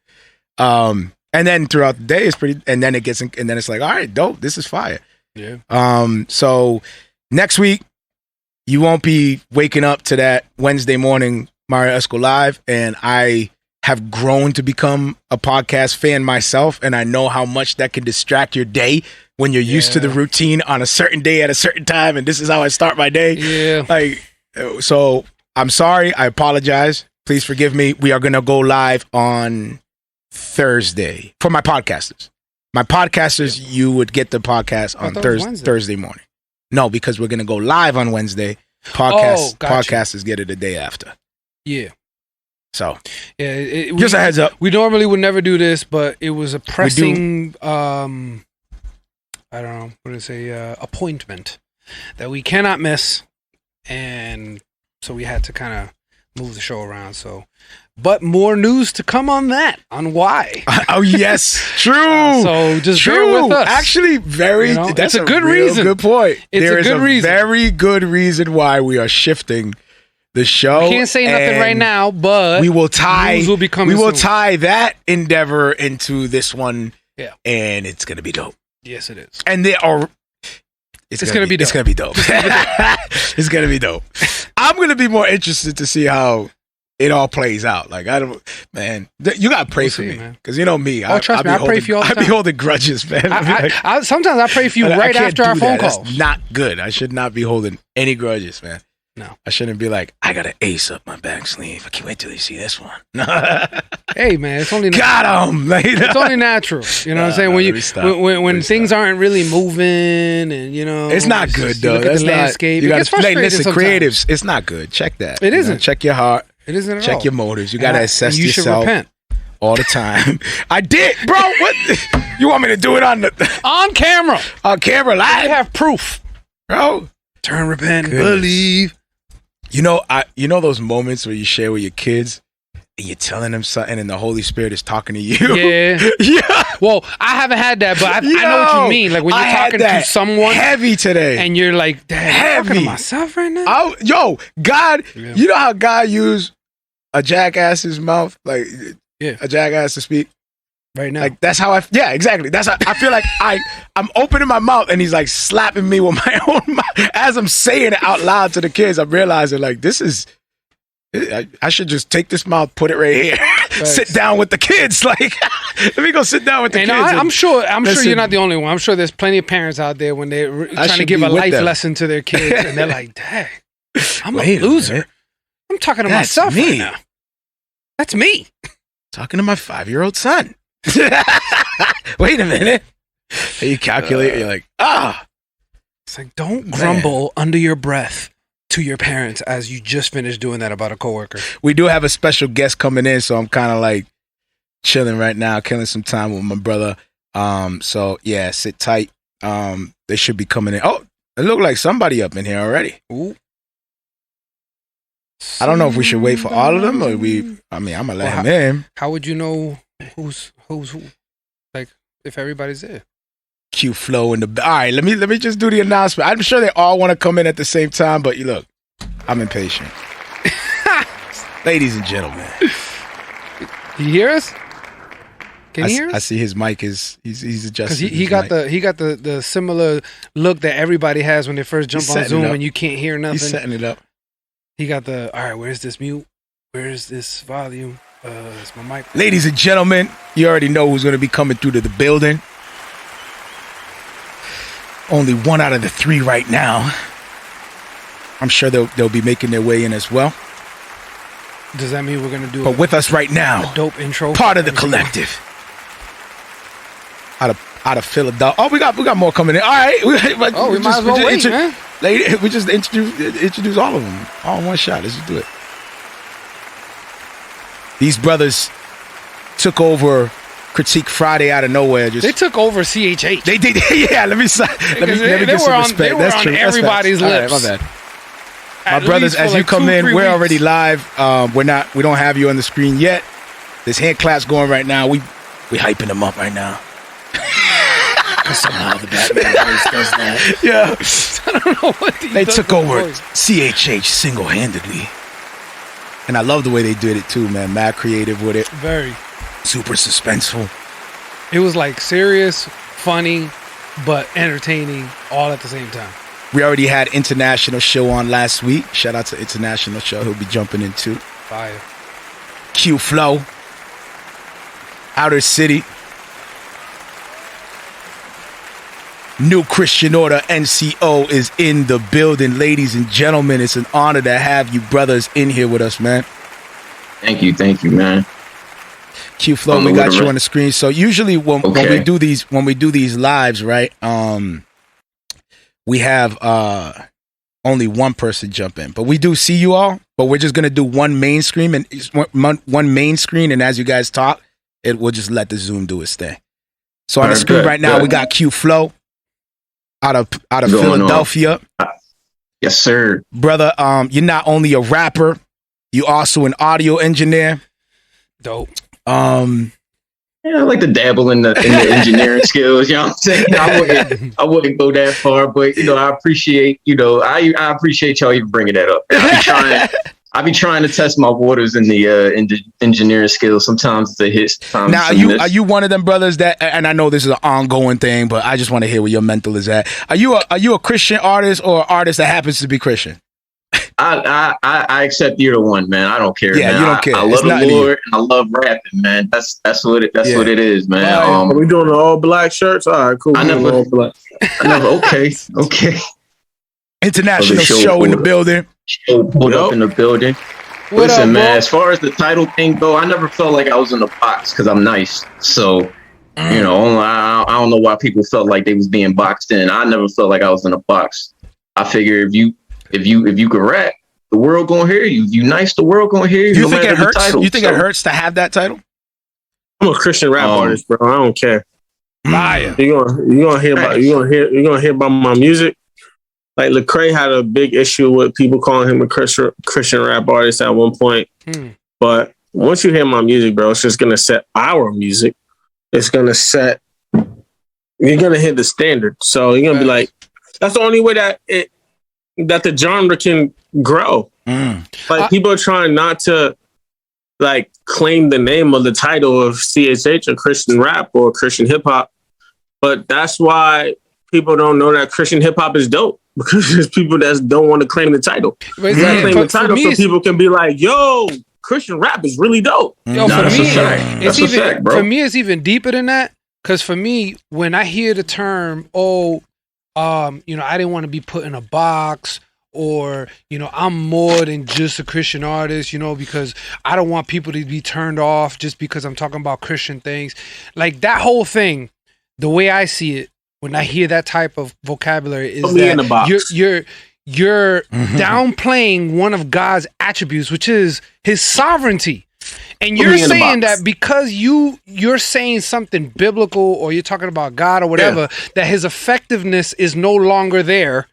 And then throughout the day, it's pretty. And then it's like, all right, dope. This is fire. Yeah. So next week, you won't be waking up to that Wednesday morning Marrio Esco Live, and I have grown to become a podcast fan myself, and I know how much that can distract your day when you're used to the routine on a certain day at a certain time, and this is how I start my day. Yeah. Like, so I'm sorry. I apologize. Please forgive me. We are going to go live on Thursday for my podcasters. My podcasters, you would get the podcast on Thursday morning. No, because we're going to go live on Wednesday. Podcasters get it the day after. Yeah. So, yeah, just a heads up. We normally would never do this, but it was a pressing, I don't know, what to say, appointment that we cannot miss. And so we had to kind of move the show around. So, but more news to come on that, on why. Oh, yes. True. So just bear with us. Actually, that's a good reason. Good point. It's a good reason. Very good reason why we are shifting the show. We can't say nothing right now, but we will tie. News will be coming we will soon. tie that endeavor into this one. Yeah, and it's gonna be dope. Yes, it is. And it's gonna be dope. It's gonna be dope. It's gonna be dope. I'm gonna be more interested to see how it all plays out. Like, I don't, man. You gotta pray for me, because you know me. Trust me, I pray for you all the time. I be holding grudges, man. Sometimes I pray for you right after our phone call. That's not good. I should not be holding any grudges, man. No, I shouldn't be like, I got an ace up my back sleeve. I can't wait till you see this one. Hey, man, it's only got him. It's only natural. You know what I'm saying? When things aren't really moving, and it's not good though. Look at the landscape. You got to listen, creatives. It's not good. Check that. It isn't. Check your heart. It isn't at all. Check your motives. You got to assess yourself. You should repent all the time. I did, bro. What? You want me to do it on camera? On camera live? I have proof, bro. Turn, repent, believe. You know those moments where you share with your kids and you're telling them something and the Holy Spirit is talking to you? Yeah. Yeah. Well, I haven't had that, but I know what you mean. Like when you're talking to someone heavy today, and you're like, "Dad, I'm talking to myself right now." God, you know how God used a jackass's mouth, like a jackass to speak right now. Like that's how exactly. That's how I feel like I'm opening my mouth and he's like slapping me with my own mouth as I'm saying it out loud to the kids. I'm realizing like this is. I should just take this mouth, put it right here, sit down with the kids. Like, let me go sit down with the kids. I'm sure you're not the only one. I'm sure there's plenty of parents out there when they're trying to give a life lesson to their kids, and they're like, "Dang, I'm a loser. I'm talking to myself right now. That's me talking to my 5-year-old son." Wait a minute. You calculate. You're like, It's like, don't grumble under your breath to your parents as you just finished doing that about a coworker. We do have a special guest coming in, so I'm kind of like chilling right now, killing some time with my brother. So yeah, sit tight. They should be coming in. Oh, it looked like somebody up in here already. Ooh. I don't know if we should wait for all of them or I'm gonna let him in. How would you know who's who? Like, if everybody's there. Q-Flo in the... All right, let me just do the announcement. I'm sure they all want to come in at the same time, but look, I'm impatient. Ladies and gentlemen. You hear us? Can you hear us? I see his mic is... He's adjusting. Because he got the similar look that everybody has when they first jump on Zoom and you can't hear nothing. He's setting it up. He got the... All right, where's this mute? Where's this volume? It's my mic. Ladies and gentlemen, you already know who's going to be coming through to the building. Only 1 out of the 3 right now. I'm sure they'll be making their way in as well. Does that mean we're going to do with us right now, a dope intro? Part of the collective. Out of Philadelphia. Oh, we got more coming in. All right. We might as well wait, man. We just introduce all of them all in one shot. Let's just do it. These brothers took over Critique Friday out of nowhere. They took over CHH. They did. Yeah, let me give some respect. That's true. Everybody's lips. All right, my bad. My brothers, as you come in, we're already live. We don't have you on the screen yet. There's hand claps going right now. We hyping them up right now. Somehow the Batman voice does that. Yeah. I don't know what they took over CHH single-handedly. And I love the way they did it too, man. Mad creative with it. Very. Super suspenseful. It was like serious, funny, but entertaining all at the same time. We already had International Show on last week. Shout out to International Show. He'll be jumping in too. Fire. Q-Flo. Outer City. New Christian Order NCO is in the building. Ladies and gentlemen, it's an honor to have you brothers in here with us, man. Thank you, man. Q-Flo, we got you on the screen. So usually when we do these lives, right? We have only one person jump in, but we do see you all. But we're just gonna do one main screen and as you guys talk, we'll just let the Zoom do its thing. So on the screen right now, we got Q-Flo out of Philadelphia. Yes, sir, brother. You're not only a rapper, you also an audio engineer. Dope. Yeah, I like to dabble in the engineering skills. You know what I'm saying? I wouldn't go that far, but I appreciate I appreciate y'all even bringing that up. I be trying to test my waters in the engineering skills. Sometimes it's a hit. Now, are you one of them brothers that? And I know this is an ongoing thing, but I just want to hear where your mental is at. Are you a Christian artist or an artist that happens to be Christian? I accept either one, man. I don't care. Yeah, man. You don't care. I love the Lord and I love rapping, man. That's what it is, man. Are we doing the all black shirts? All right, cool. Okay. International show in the building. Pulled up in the building. Listen, man, as far as the title thing go, I never felt like I was in a box because I'm nice. So, I don't know why people felt like they was being boxed in. I never felt like I was in a box. I figure if you can rap, the world gonna hear you. You nice, the world gonna hear you. You think it hurts? You think it hurts to have that title? I'm a Christian rap artist, bro. I don't care. Fire. You're gonna hear about my music. Like Lecrae had a big issue with people calling him a Christian rap artist at one point. But once you hear my music, bro, it's just gonna set our music. It's gonna set. You're gonna hit the standard. So you're gonna be like, that's the only way that the genre can grow. Like people are trying not to like claim the name of the title of CSH or Christian rap or Christian hip hop, but that's why people don't know that Christian hip hop is dope, because there's people that don't want to claim the title. Claim the title so people can be like, "Yo, Christian rap is really dope." Yo, for me, it's even deeper than that. Because for me, when I hear the term, I didn't want to be put in a box, or, I'm more than just a Christian artist, because I don't want people to be turned off just because I'm talking about Christian things. Like that whole thing, the way I see it, when I hear that type of vocabulary is that you're downplaying one of God's attributes, which is his sovereignty. And you're saying that because you're saying something biblical, or you're talking about God or whatever, that his effectiveness is no longer there.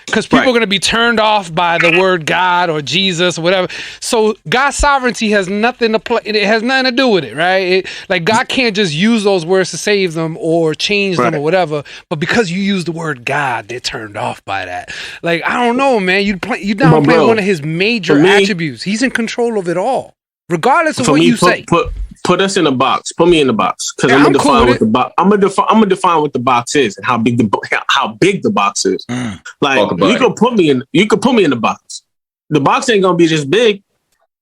because people are going to be turned off by the word God or Jesus or whatever. So God's sovereignty has nothing to play. It has nothing to do with it, right? Like God can't just use those words to save them or change them or whatever. But because you use the word God, they're turned off by that. Like I don't know, man. You downplay one of his major attributes. He's in control of it all, regardless of what you say. Put us in a box. Put me in the box because I'm gonna define what the box. I'm gonna define what the box is and how big the box is. Like you could put me in the box. The box ain't gonna be just big.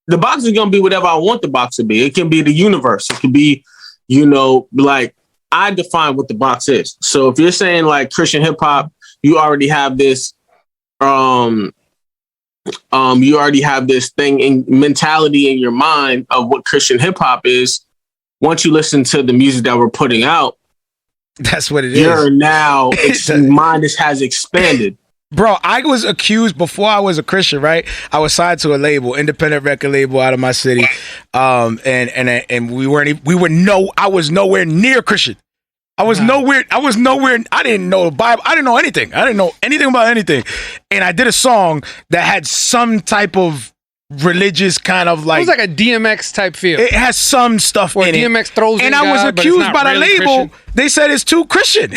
The box is gonna be whatever I want the box to be. It can be the universe. It can be, like I define what the box is. So if you're saying like Christian hip hop, you already have this. You already have this thing in mentality in your mind of what Christian hip hop is. Once you listen to the music that we're putting out, that's what it is. Your mind has expanded. Bro, I was accused before I was a Christian, right? I was signed to a label, independent record label out of my city. And I was nowhere near Christian. I was nowhere. I didn't know the Bible. I didn't know anything. I didn't know anything about anything. And I did a song that had some type of religious kind of like. It was like a DMX type feel. It has some stuff in DMX throws and I was accused by the label. Christian. They said it's too Christian.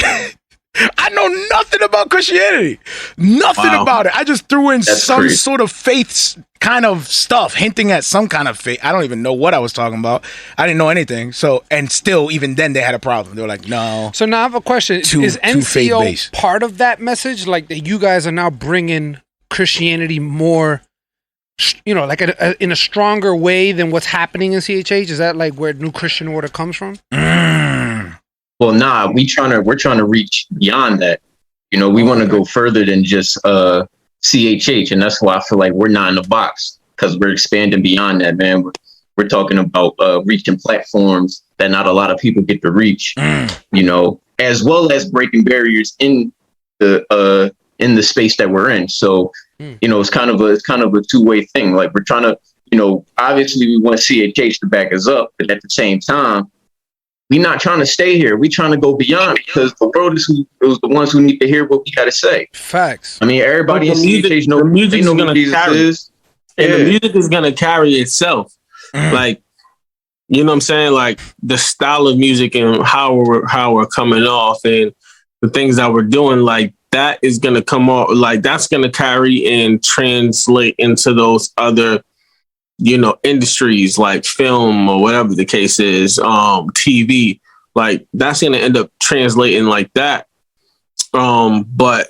I know nothing about Christianity. Nothing about it. I just threw in some sort of faith kind of stuff, hinting at some kind of faith. I don't even know what I was talking about. I didn't know anything. So, and still, even then, they had a problem. They were like, no. So now I have a question. Is NCO part of that message? Like that you guys are now bringing Christianity more, like in a stronger way than what's happening in CHH? Is that like where New Christian Order comes from? Well, nah, we're trying to reach beyond that. We want to go further than just CHH, and that's why I feel like we're not in the box because we're expanding beyond that, man. We're talking about reaching platforms that not a lot of people get to reach, as well as breaking barriers in the space that we're in. So, it's kind of a two-way thing. Like we're trying to, obviously we want CHH to back us up, but at the same time, we're not trying to stay here. We're trying to go beyond because the world is the ones who need to hear what we got to say. Facts. I mean, everybody in CHH knows the music is going to carry is. And the music is going to carry itself. Like, you know what I'm saying? Like the style of music and how we're coming off and the things that we're doing, like that is going to come off. Like that's going to carry and translate into those other industries like film or whatever the case is, TV, like that's going to end up translating like that. But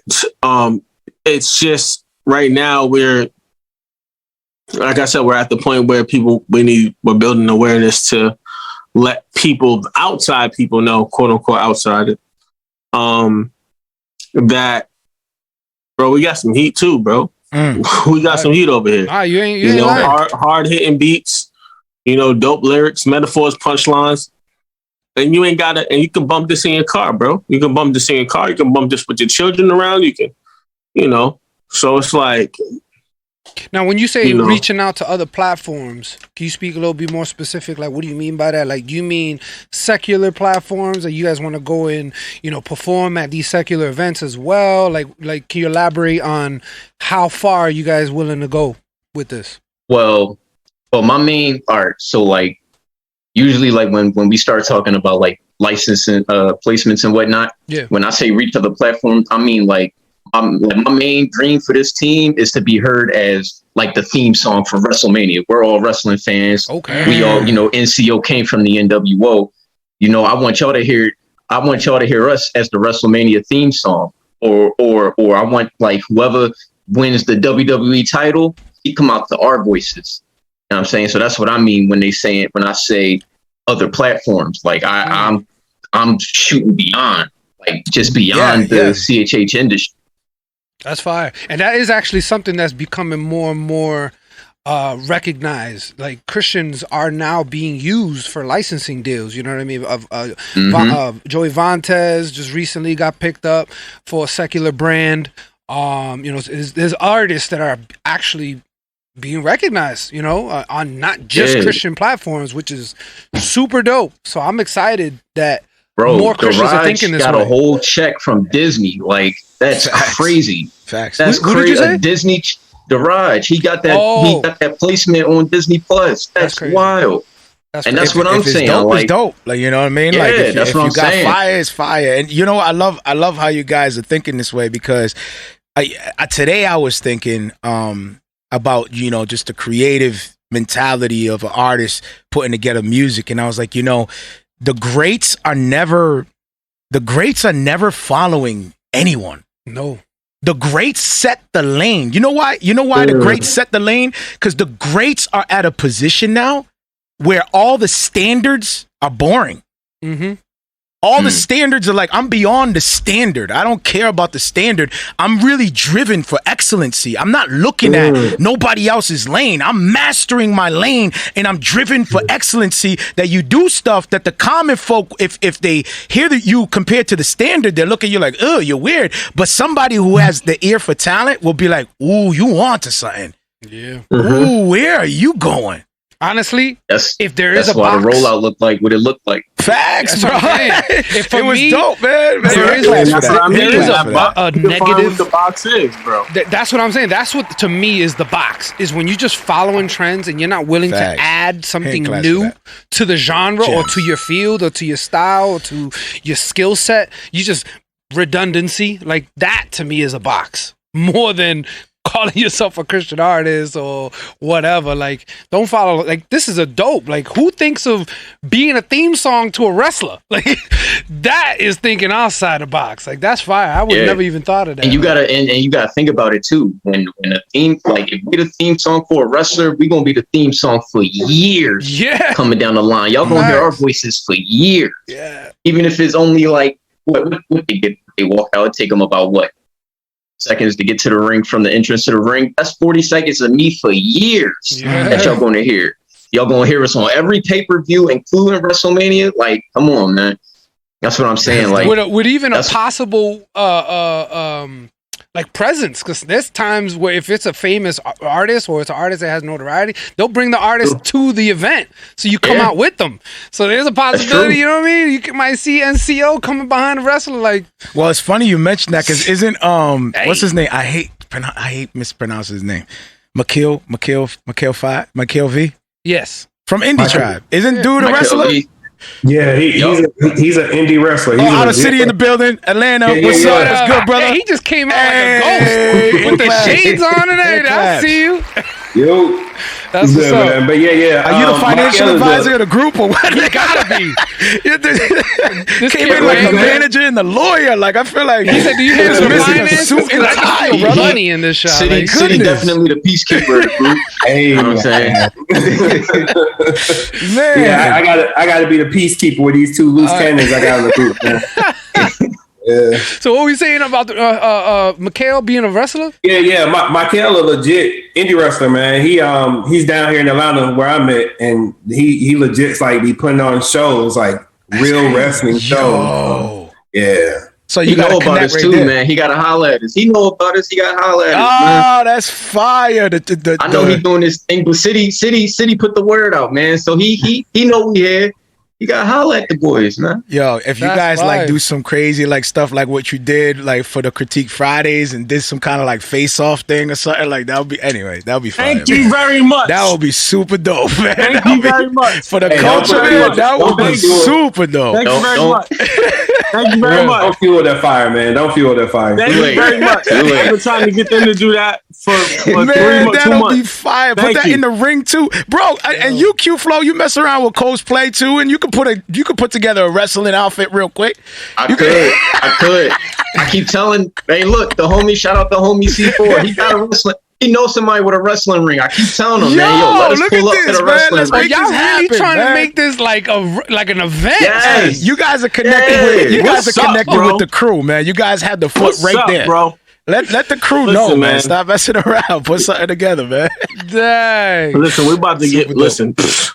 it's just right now we're, like I said, we're at the point where we're building awareness to let outside people know, quote unquote, outside that, bro, we got some heat too, bro. We got some heat over here. You ain't hard hitting beats, dope lyrics, metaphors, punchlines. And you can bump this in your car, bro. You can bump this in your car. You can bump this with your children around. You can, so it's like. Now, when you say reaching out to other platforms, can you speak a little bit more specific? Like, what do you mean by that? Like, do you mean secular platforms that you guys want to go and, perform at these secular events as well? Like, can you elaborate on how far are you guys willing to go with this? Well, my main art. So like, usually like when we start talking about like licensing, placements and whatnot, when I say reach other platforms, I mean like, my main dream for this team is to be heard as like the theme song for WrestleMania. We're all wrestling fans. Okay. We all, NCO came from the NWO. I want y'all to hear us as the WrestleMania theme song. Or I want like whoever wins the WWE title, he come out to our voices. You know what I'm saying? So that's what I mean when I say other platforms. Like I'm shooting beyond, like just beyond the CHH industry. That's fire. And that is actually something that's becoming more and more recognized. Like Christians are now being used for licensing deals. You know what I mean? Joey Vantes just recently got picked up for a secular brand. There's artists that are actually being recognized, on not just Christian platforms, which is super dope. So I'm excited that Bro, more Christians are thinking this got way. a whole check from Disney. Like, that's crazy. Facts. That's Who did crazy. you say? Disney, Daraj. He got that. He got that placement on Disney Plus. That's wild. That's what I'm saying. It's dope, like, it's dope. Like, you know what I mean? Yeah, like, if that's what you I'm got saying. fire, it's fire. And you know, I love how you guys are thinking this way, because today I was thinking about, you know, just the creative mentality of an artist putting together music, and I was like, you know, the greats are never following anyone. No. The greats set the lane. You know why? The greats set the lane? Because the greats are at a position now where all the standards are boring. Mm-hmm. All the standards are like, I'm beyond the standard. I don't care about the standard. I'm really driven for excellency. I'm not looking at nobody else's lane. I'm mastering my lane, and I'm driven for excellency. That you do stuff that the common folk, if they hear that you compared to the standard, they look at you like, oh, you're weird. But somebody who has the ear for talent will be like, ooh, you on to something. Yeah. Ooh, where are you going? Honestly, if there that's is a why box, the rollout looked like what it looked like. Facts, that's bro. what I'm saying. If for It was me, dope, man. There is a negative. What the box is, bro. That's what I'm saying. That's what to me is the box. Is when you're just following trends and you're not willing Facts. to add something class new for that. to the genre or Gems. to your field or to your style or to your skill set. You just redundancy. Like that to me is a box more than calling yourself a Christian artist or whatever. Like, don't follow. Like, this is a dope. Like, who thinks of being a theme song to a wrestler? Like, that is thinking outside the box. Like, that's fire. I would never even thought of that. And you gotta and you gotta think about it too. When a theme, like, if we the theme song for a wrestler, we gonna be the theme song for years. Yeah, coming down the line, y'all gonna hear our voices for years. Yeah, even if it's only like what they get. They walk out. It take them about what seconds to get to the ring from the entrance to the ring. That's 40 seconds of me for years that y'all gonna hear. Y'all gonna hear us on every pay-per-view, including WrestleMania. Like, come on, man. That's what I'm saying. Like, with even a possible like presence, because there's times where if it's a famous artist or it's an artist that has notoriety, they'll bring the artist to the event, so you come out with them. So there's a possibility, you know what I mean? You might see NCO coming behind the wrestler. Like, well, it's funny you mentioned that, because isn't what's his name? I hate mispronouncing his name. Mikhail V. Yes, from Indie Tribe. Isn't dude a wrestler? Yeah, he's an indie wrestler. He's out of city in the building, Atlanta. What's up? What's good, brother? Hey, he just came out like a ghost with the shades on and everything. I see you. Yo, that's good, man. But yeah. Are you the financial advisor of the group or what? You gotta be. This came in like the manager and the lawyer. Like, I feel like he said, "Do you have some finances? Suit and tie, brother. Money in this shop." City definitely the peacekeeper of the group. Hey, you know what I'm saying? Man, yeah, I gotta be the peacekeeper with these two loose cannons I got in the group, man. Yeah. So what were we saying about Mikhail being a wrestler? Yeah. Mikhail a legit indie wrestler, man. He's down here in Atlanta where I'm at, and he legit's like be putting on shows, like real wrestling shows. Yeah. So you know about us too, man. He got to holler at us. He know about us. He got to holler at us. Oh, that's fire! I know he's doing this thing, but City put the word out, man. So he know we here. You gotta holler at the boys, man. Yo, if you guys like do some crazy like stuff like what you did like for the Critique Fridays and did some kind of like face-off thing or something, like that would be fun. Thank you very much. That would be super dope, man. Thank you very much. For the culture, man, that would be super dope. Thank you very much. Thank you very much. Don't fuel that fire, man. Don't fuel that fire. Thank you very much. I've been trying to get them to do that for man, 2 months. That'll be fire. Put that in the ring too, bro. And you, Q-Flo, you mess around with cosplay too, and you could put together a wrestling outfit real quick. I could. I keep telling, hey, look, the homie, shout out the homie C4. He got a wrestling. He knows somebody with a wrestling ring. I keep telling him, man, yo, let us pull up to the wrestling ring. Y'all really trying to make this like an event? Yes. Hey, you guys are connected with the crew, man. You guys had the foot there, bro. Let the crew know, man. Stop messing around. Put something together, man. Dang. Listen, we're about to get. Listen.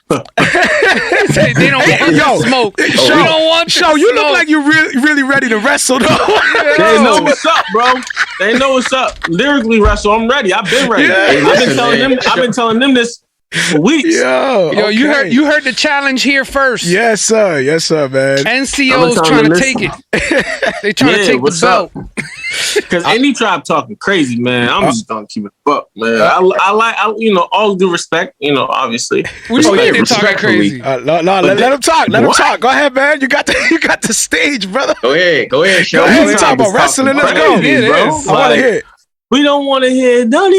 They don't want smoke. You don't want show. You look like you're really ready to wrestle, though. They know what's up, bro. They know what's up. Lyrically wrestle. I'm ready. I've been ready. I've been telling them this for weeks. Yo, you okay. heard the challenge here first. Yes, sir. Yes, sir, man. NCO's trying to take it. They trying to take the belt. Because any tribe talking crazy, man. I'm just gonna keep it up, man. I like, all due respect, obviously. What do you mean they're talking crazy? No, let him talk. Let him talk. Go ahead, man. You got the stage, brother. Go ahead, show. Go ahead. You talk about wrestling. Let's go, bro. I want to hear it. We don't want to hear don't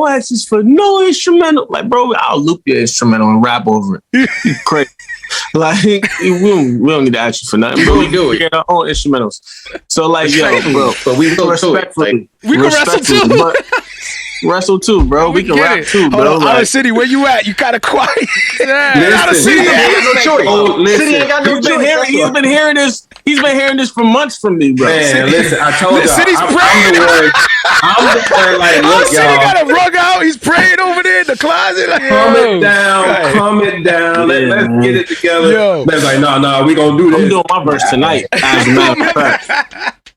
ask us for no instrumental. Like, bro, I'll loop your instrumental and rap over it. You crazy. Like, we don't need to ask you for nothing. Bro, we do it. We get our own instrumentals. So, like, yo, bro, but we go respectfully. We can wrestle too. Wrestle too, bro. We can rap too, bro. Hold on, Outer City, where you at? You kind of quiet. Outer City ain't got no choice. City ain't got no choice. He's been hearing this. He's been hearing this for months from me, bro. Man, listen, I told you. City's praying. I'm the one, like, look, City y'all. got a rug out. He's praying over there in the closet. Like, Calm it down. Let's get it together. Yo. Man's like, no, we gonna do this. I'm doing my verse tonight, as a matter of fact.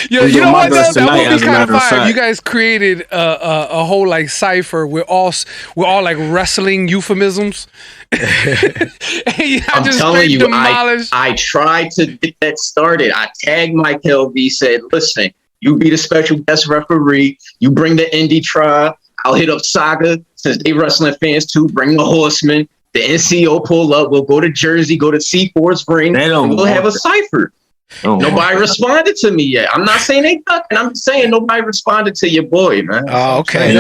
Yo, you know what? That would be kind of fire. You guys created a whole like cipher. We're all like wrestling euphemisms. I'm telling you, I tried to get that started. I tagged Mike LV, said, "Listen, you be the special guest referee. You bring the indie tribe. I'll hit up Saga since they wrestling fans too. Bring the Horsemen. The NCO pull up. We'll go to Jersey. Go to C4's ring. And we'll have a cipher." Nobody responded to me yet. I'm not saying they ducking. I'm saying nobody responded to your boy, man. Oh, okay.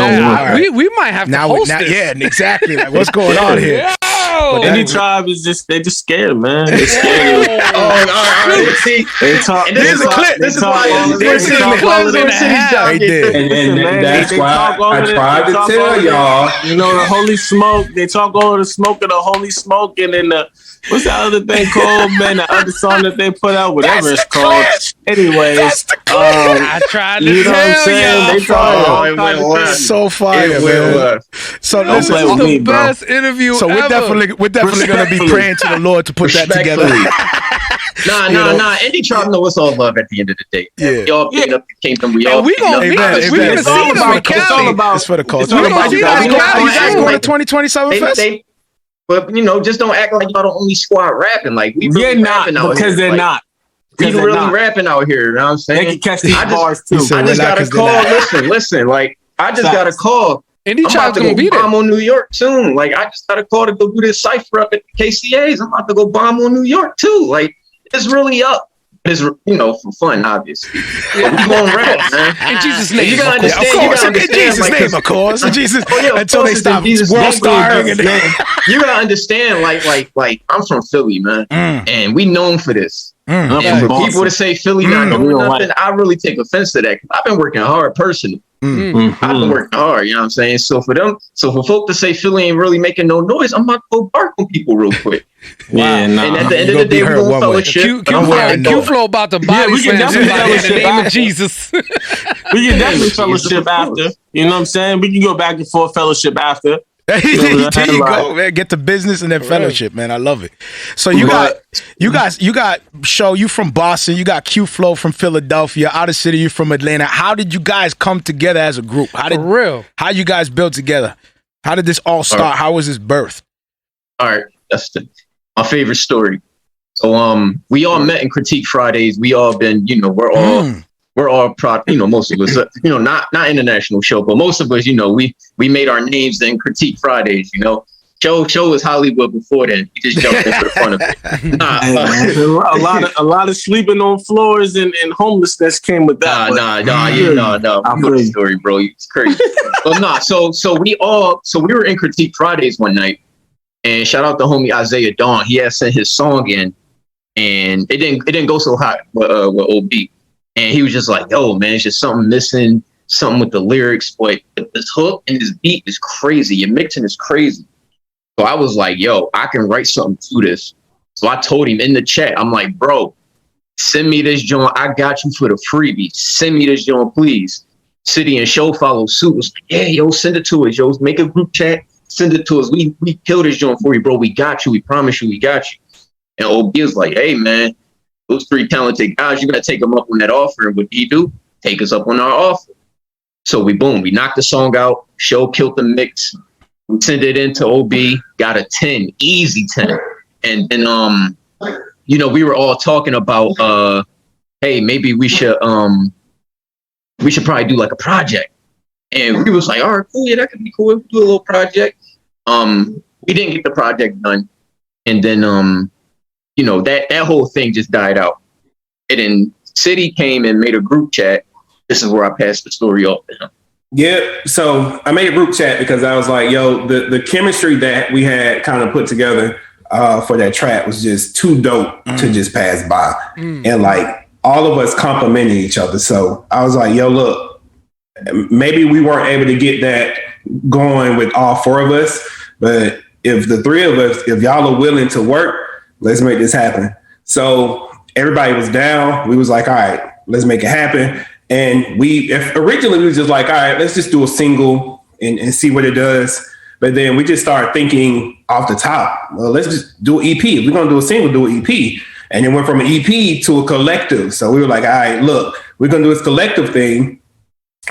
We might have to host this. Yeah, exactly. Like, what's going on here? Any tribe is they just scared, man. They're scared. All right. See, they talk. There's a clip. This is why they're and that's why I tried to tell y'all. The holy smoke. They talk over the smoke of the holy smoke, and then what's that other thing called, man? The other song that they put out, whatever it's called. Anyways, I tried to tell you. They talk so fire, man. So this is the best interview ever. So we're definitely gonna be praying to the Lord to put that together. Nah. Indie tribe know it's all love at the end of the day. Yeah. Y'all beat up the kingdom. We all we gonna see them in Cali. It's for the culture. It's about you guys going to 2027 Fest? But just don't act like y'all the only squad rapping. Like we really rapping out because here. They're not. We really rapping out here. You know what I'm saying? They can catch these bars too. I just got a call. Listen. Like I just got a call. Indie I'm about to gonna go bomb on New York soon. Like I just got a call to go do this cipher up at the KCA's. I'm about to go bomb on New York too. Like it's really up. It's for fun, obviously. Yeah, we gonna rap, man. In Jesus' name, you gotta understand. In Jesus' name, of course. In Jesus, until they stop world starring. You gotta understand, like I'm from Philly, man, and we known for this. And for people to say Philly not doing nothing, I really take offense to that. I've been working hard personally. I've been working hard, you know what I'm saying? So for folk to say Philly ain't really making no noise, I'm about to go bark on people real quick. Yeah, and at the end of the day, we're going fellowship. Q-Flow about to body slam somebody in the name of Jesus. We can definitely fellowship after. You know what I'm saying? We can go back and forth fellowship after. There you go, man. Get to business and then fellowship, man. I love it. So you got Show, you from Boston, you got Q-Flo from Philadelphia, Outer City, you from Atlanta. How did you guys come together as a group? How you guys built together? How did this all start? How was this birth? All right, that's my favorite story. So we all met in Critique Fridays. We all been, we're all most of us, not international show, but most of us, we made our names in Critique Fridays, Show was Hollywood before then. He just jumped into the front of it. A lot of sleeping on floors and homelessness came with that. No. Good story, bro. It's crazy. So we were in Critique Fridays one night, and shout out to homie Isaiah Dawn. He had sent his song in, and it didn't go so hot with OB. And he was just like, yo, man, it's just something missing, something with the lyrics. But this hook and this beat is crazy. Your mixing is crazy. So I was like, yo, I can write something to this. So I told him in the chat, I'm like, bro, send me this joint. I got you for the freebie. Send me this joint, please. City and Show follow suit. Was like, yeah, yo, send it to us, yo. Make a group chat. Send it to us. We kill this joint for you, bro. We got you. We promise you we got you. And OB was like, hey, man. Those three talented guys, you got to take them up on that offer. And what did he do? Take us up on our offer. So we knocked the song out. Show killed the mix. We sent it into OB, got a 10, easy 10. And then, we were all talking about, hey, maybe we should probably do like a project. And we was like, all right, cool, yeah, that could be cool. We'll do a little project. We didn't get the project done. And then, that whole thing just died out. And then City came and made a group chat. This is where I passed the story off to him. Yeah, so I made a group chat because I was like, yo, the chemistry that we had kind of put together for that track was just too dope to just pass by. And like all of us complimented each other. So I was like, yo, look, maybe we weren't able to get that going with all four of us, but if the three of us, if y'all are willing to work, let's make this happen. So everybody was down. We was like, all right, let's make it happen. And originally we was just like, all right, let's just do a single and see what it does. But then we just started thinking off the top, well, let's just do an EP. If we're going to do a single, do an EP. And it went from an EP to a collective. So we were like, all right, look, we're going to do this collective thing.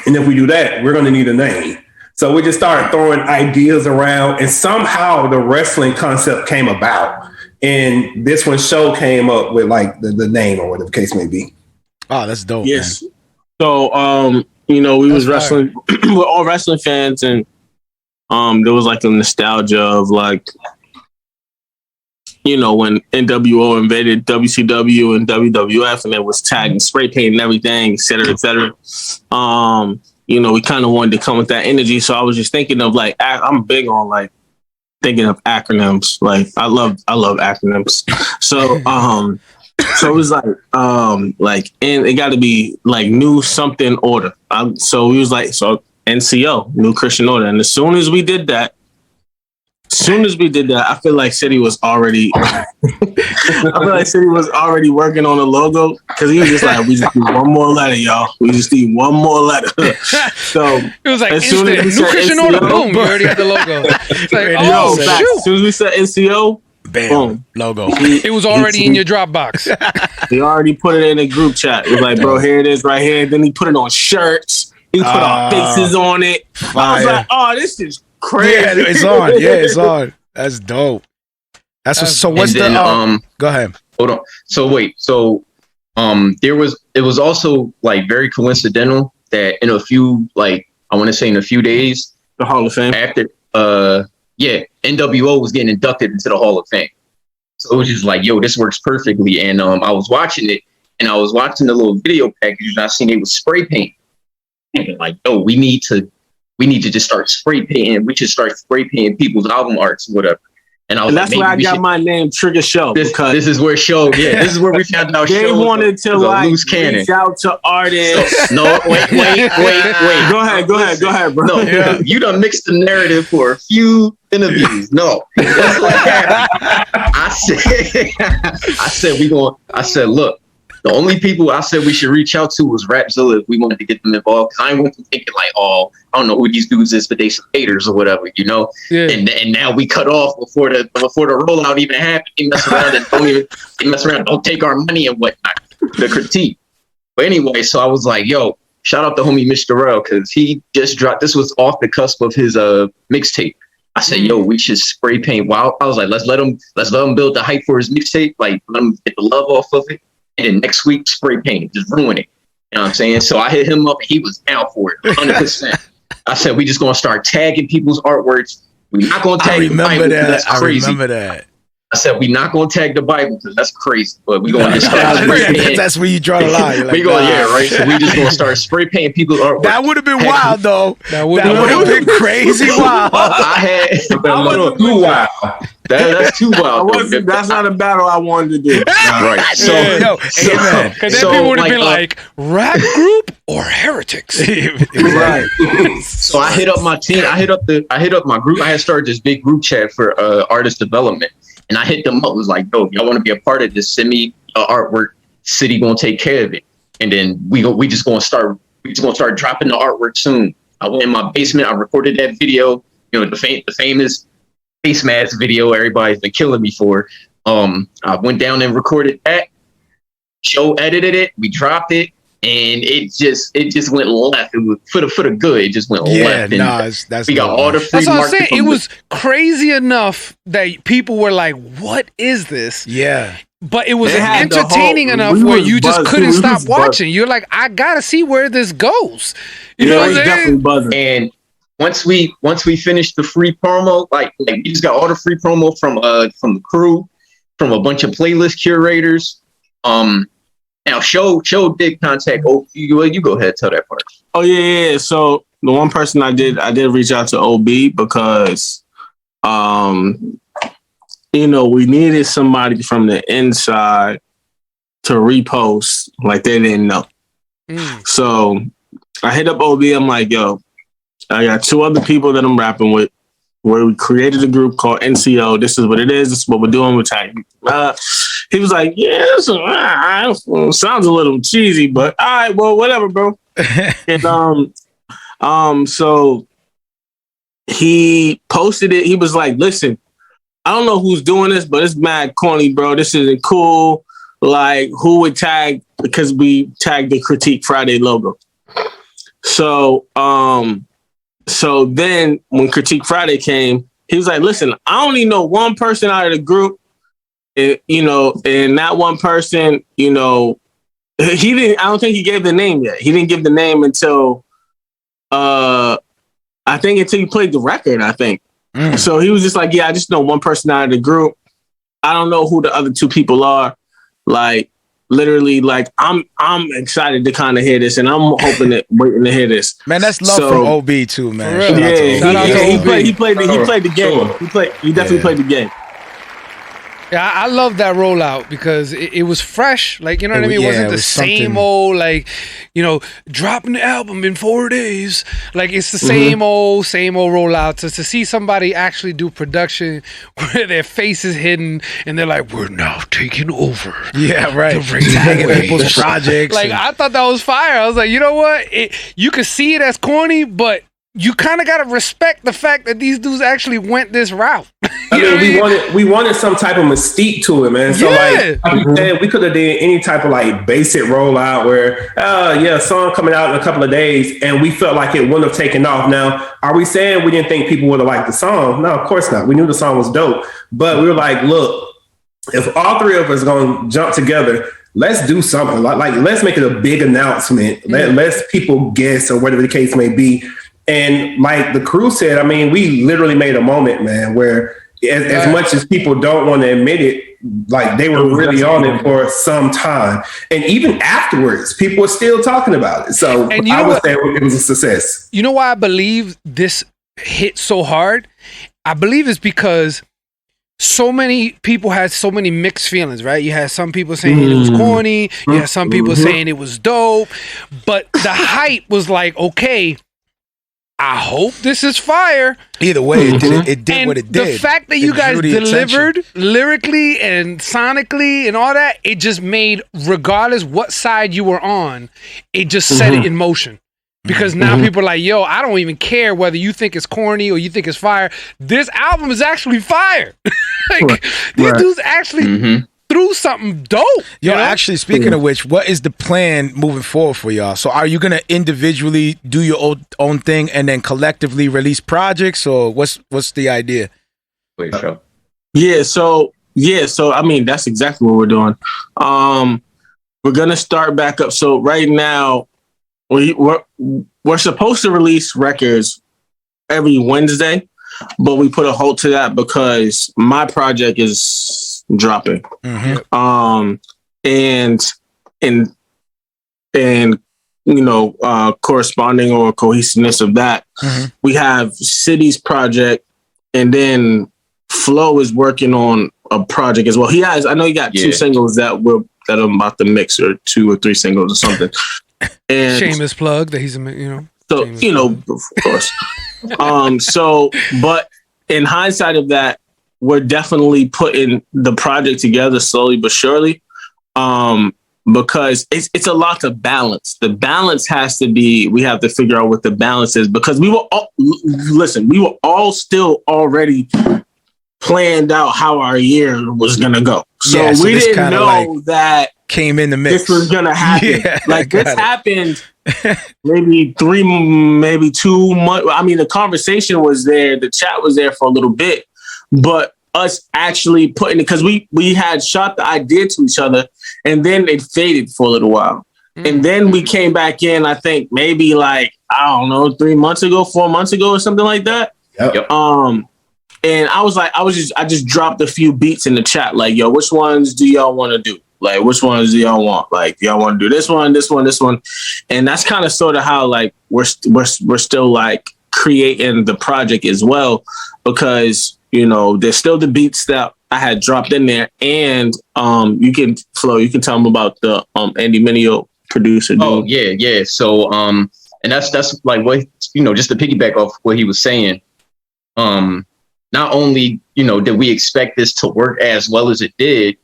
And if we do that, we're going to need a name. So we just started throwing ideas around, and somehow the wrestling concept came about. And this one show came up with like the name or whatever the case may be. Oh, that's dope. Yes. Man. So, we was wrestling, we're all wrestling fans, and there was like a nostalgia of like, when NWO invaded WCW and WWF, and it was tagging, spray paint and everything, et cetera, et cetera. We kind of wanted to come with that energy. So I was just thinking of like, I'm big on like thinking of acronyms. Like I love acronyms. So, so it was like, and it got to be like new something order. So we was like, so NCO, New Christian Order. And as soon as we did that, I feel like City was already, working on a logo, because he was just like, we just need one more letter, y'all. We just need one more letter. So it was like as soon instant. as we New Christian NCO, Order, boom, you already had the logo. It's like, as soon as we said NCO, bam, boom, logo. It was already in your Dropbox. He already put it in a group chat. It was like, bro, here it is right here. Then he put it on shirts. He put our faces on it. Fire. I was like, oh, this is crazy. Yeah, it's on. Yeah, it's on. That's dope. So what's then, go ahead. Hold on. So wait. So it was also like very coincidental that in a few, like I want to say in a few days, the Hall of Fame after NWO was getting inducted into the Hall of Fame. So it was just like, yo, this works perfectly. And I was watching it, and I was watching the little video package, and I seen it was spray paint. And like, yo, we need to just start spray painting. We should start spray painting people's album arts, whatever. And that's where I got my name, Trigger Show. Because this is where this is where we found out. They wanted to like reach out to artists. So, no, wait. Go ahead, bro. No, you done mixed the narrative for a few interviews. No, that's what happened. I said, look. The only people I said we should reach out to was Rapzilla if we wanted to get them involved. Because I went to thinking like, oh, I don't know who these dudes is, but they some haters or whatever, Yeah. And now we cut off before the rollout even happened. They mess around and don't take our money and whatnot. The critique. But anyway, so I was like, yo, shout out to homie Mr. Rell, because he just dropped. This was off the cusp of his mixtape. I said, yo, we should spray paint. Wow. I was like, let's let him build the hype for his mixtape. Like, let him get the love off of it. And then next week, spray paint, just ruin it. You know what I'm saying? So I hit him up, and he was down for it, 100%. I said, we just going to start tagging people's artworks. We're not going to tag the Bible, because that's crazy. I remember that. I said, we're not going to tag the Bible, because that's crazy. But we're going to just start spray painting. That's where you draw the line. Like, right? So we just going to start spray painting people's artwork. That would have been wild, though. That would have been crazy wild. Too wild. That's too wild. That's not a battle I wanted to do. Right. So, because then people would have been like, rap group or heretics. Right. So I hit up my team. I hit up my group. I had started this big group chat for artist development, and I hit them up. It was like, yo, if y'all want to be a part of this, send me artwork. City gonna take care of it, and then we just gonna start dropping the artwork soon. I went in my basement. I recorded that video. The famous face mask video everybody's been killing me for. I went down and recorded that. Show edited it. We dropped it. and it just went left. It was for the good. It just went left. That's we got all the free. That's what I'm saying. It was crazy enough that people were like, "What is this?" Yeah. But it was entertaining enough where you just couldn't stop watching. You're like, I gotta see where this goes. You know what I'm saying? Definitely buzzing. And once we finished the free promo, like we just got all the free promo from the crew, from a bunch of playlist curators. Now show did contact you go ahead, tell that part. Oh yeah. So the one person I did reach out to OB because we needed somebody from the inside to repost like they didn't know. So I hit up OB. I'm like, yo, I got 2 other people that I'm rapping with where we created a group called NCO. This is what it is. This is what we're doing. We're tagging. He was like, yeah, sounds a little cheesy, but all right, well, whatever, bro. And so he posted it. He was like, listen, I don't know who's doing this, but it's mad corny, bro. This isn't cool. Like, who would tag? Because we tagged the Critique Friday logo. So then when Critique Friday came, he was like, listen, I only know one person out of the group, and that one person, he didn't, I don't think he gave the name yet. He didn't give the name until he played the record, I think. So he was just like, yeah, I just know one person out of the group. I don't know who the other 2 people are. Like, literally, like, I'm excited to kind of hear this, and I'm waiting to hear this. Man, that's love from OB too, man. He played the game. He definitely played the game. Yeah, I love that rollout because it was fresh. Like, you know what I mean? It wasn't the same old, like, dropping the album in 4 days. Like, it's the same old rollout. So to see somebody actually do production where their face is hidden and they're like, we're now taking over. Yeah, right. Tagging people's projects. Like, I thought that was fire. I was like, you know what? You could see it as corny, but you kind of got to respect the fact that these dudes actually went this route. We wanted some type of mystique to it, man. So like you said, we could have did any type of like basic rollout where, song coming out in a couple of days, and we felt like it wouldn't have taken off. Now, are we saying we didn't think people would have liked the song? No, of course not. We knew the song was dope, but we were like, look, if all 3 of us going to jump together, let's do something. Like let's make it a big announcement. Let's people guess or whatever the case may be. And like the crew said, I mean, we literally made a moment, man, where as much as people don't want to admit it, like they were really on it for some time. And even afterwards, people were still talking about it. So I would say it was a success. You know why I believe this hit so hard? I believe it's because so many people had so many mixed feelings, right? You had some people saying it was corny. You had some people saying it was dope. But the hype was like, okay, I hope this is fire. Either way, it did what it did. The fact that you guys delivered lyrically and sonically and all that, it just made, regardless what side you were on, it just set it in motion. Because now people are like, yo, I don't even care whether you think it's corny or you think it's fire. This album is actually fire. These dudes actually through something dope. Yo, actually, speaking of which, what is the plan moving forward for y'all? So are you going to individually do your own thing and then collectively release projects, or what's the idea? Wait, sure. So I mean, that's exactly what we're doing. We're going to start back up. So right now, we're supposed to release records every Wednesday, but we put a halt to that because my project is dropping. Corresponding or cohesiveness of that, we have City's project, and then Flo is working on a project as well. I know he got 2 singles that I'm about to mix, or 2 or 3 singles or something. And shameless plug that he's so of course. But in hindsight of that, we're definitely putting the project together slowly but surely, because it's a lot to balance. The balance has to be, we have to figure out what the balance is, because we were all still already planned out how our year was going to go. So we didn't know that came in the mix. This was gonna happen. Yeah, like this happened maybe 2 months. I mean, the conversation was there, the chat was there for a little bit, but us actually putting it, because we had shot the idea to each other, and then it faded for a little while. And then we came back in, I think maybe like, I don't know, 4 months ago or something like that. Yep. And I just dropped a few beats in the chat, like, yo, which ones do y'all want to do? Like, which ones do y'all want? Like, y'all want to do this one, this one, this one? And that's kind of sort of how like we're still like creating the project as well, because there's still the beats that I had dropped in there, and you can tell them about the Andy Mineo producer. Dude. Oh yeah. So and that's like what just to piggyback off what he was saying. Not only did we expect this to work as well as it did,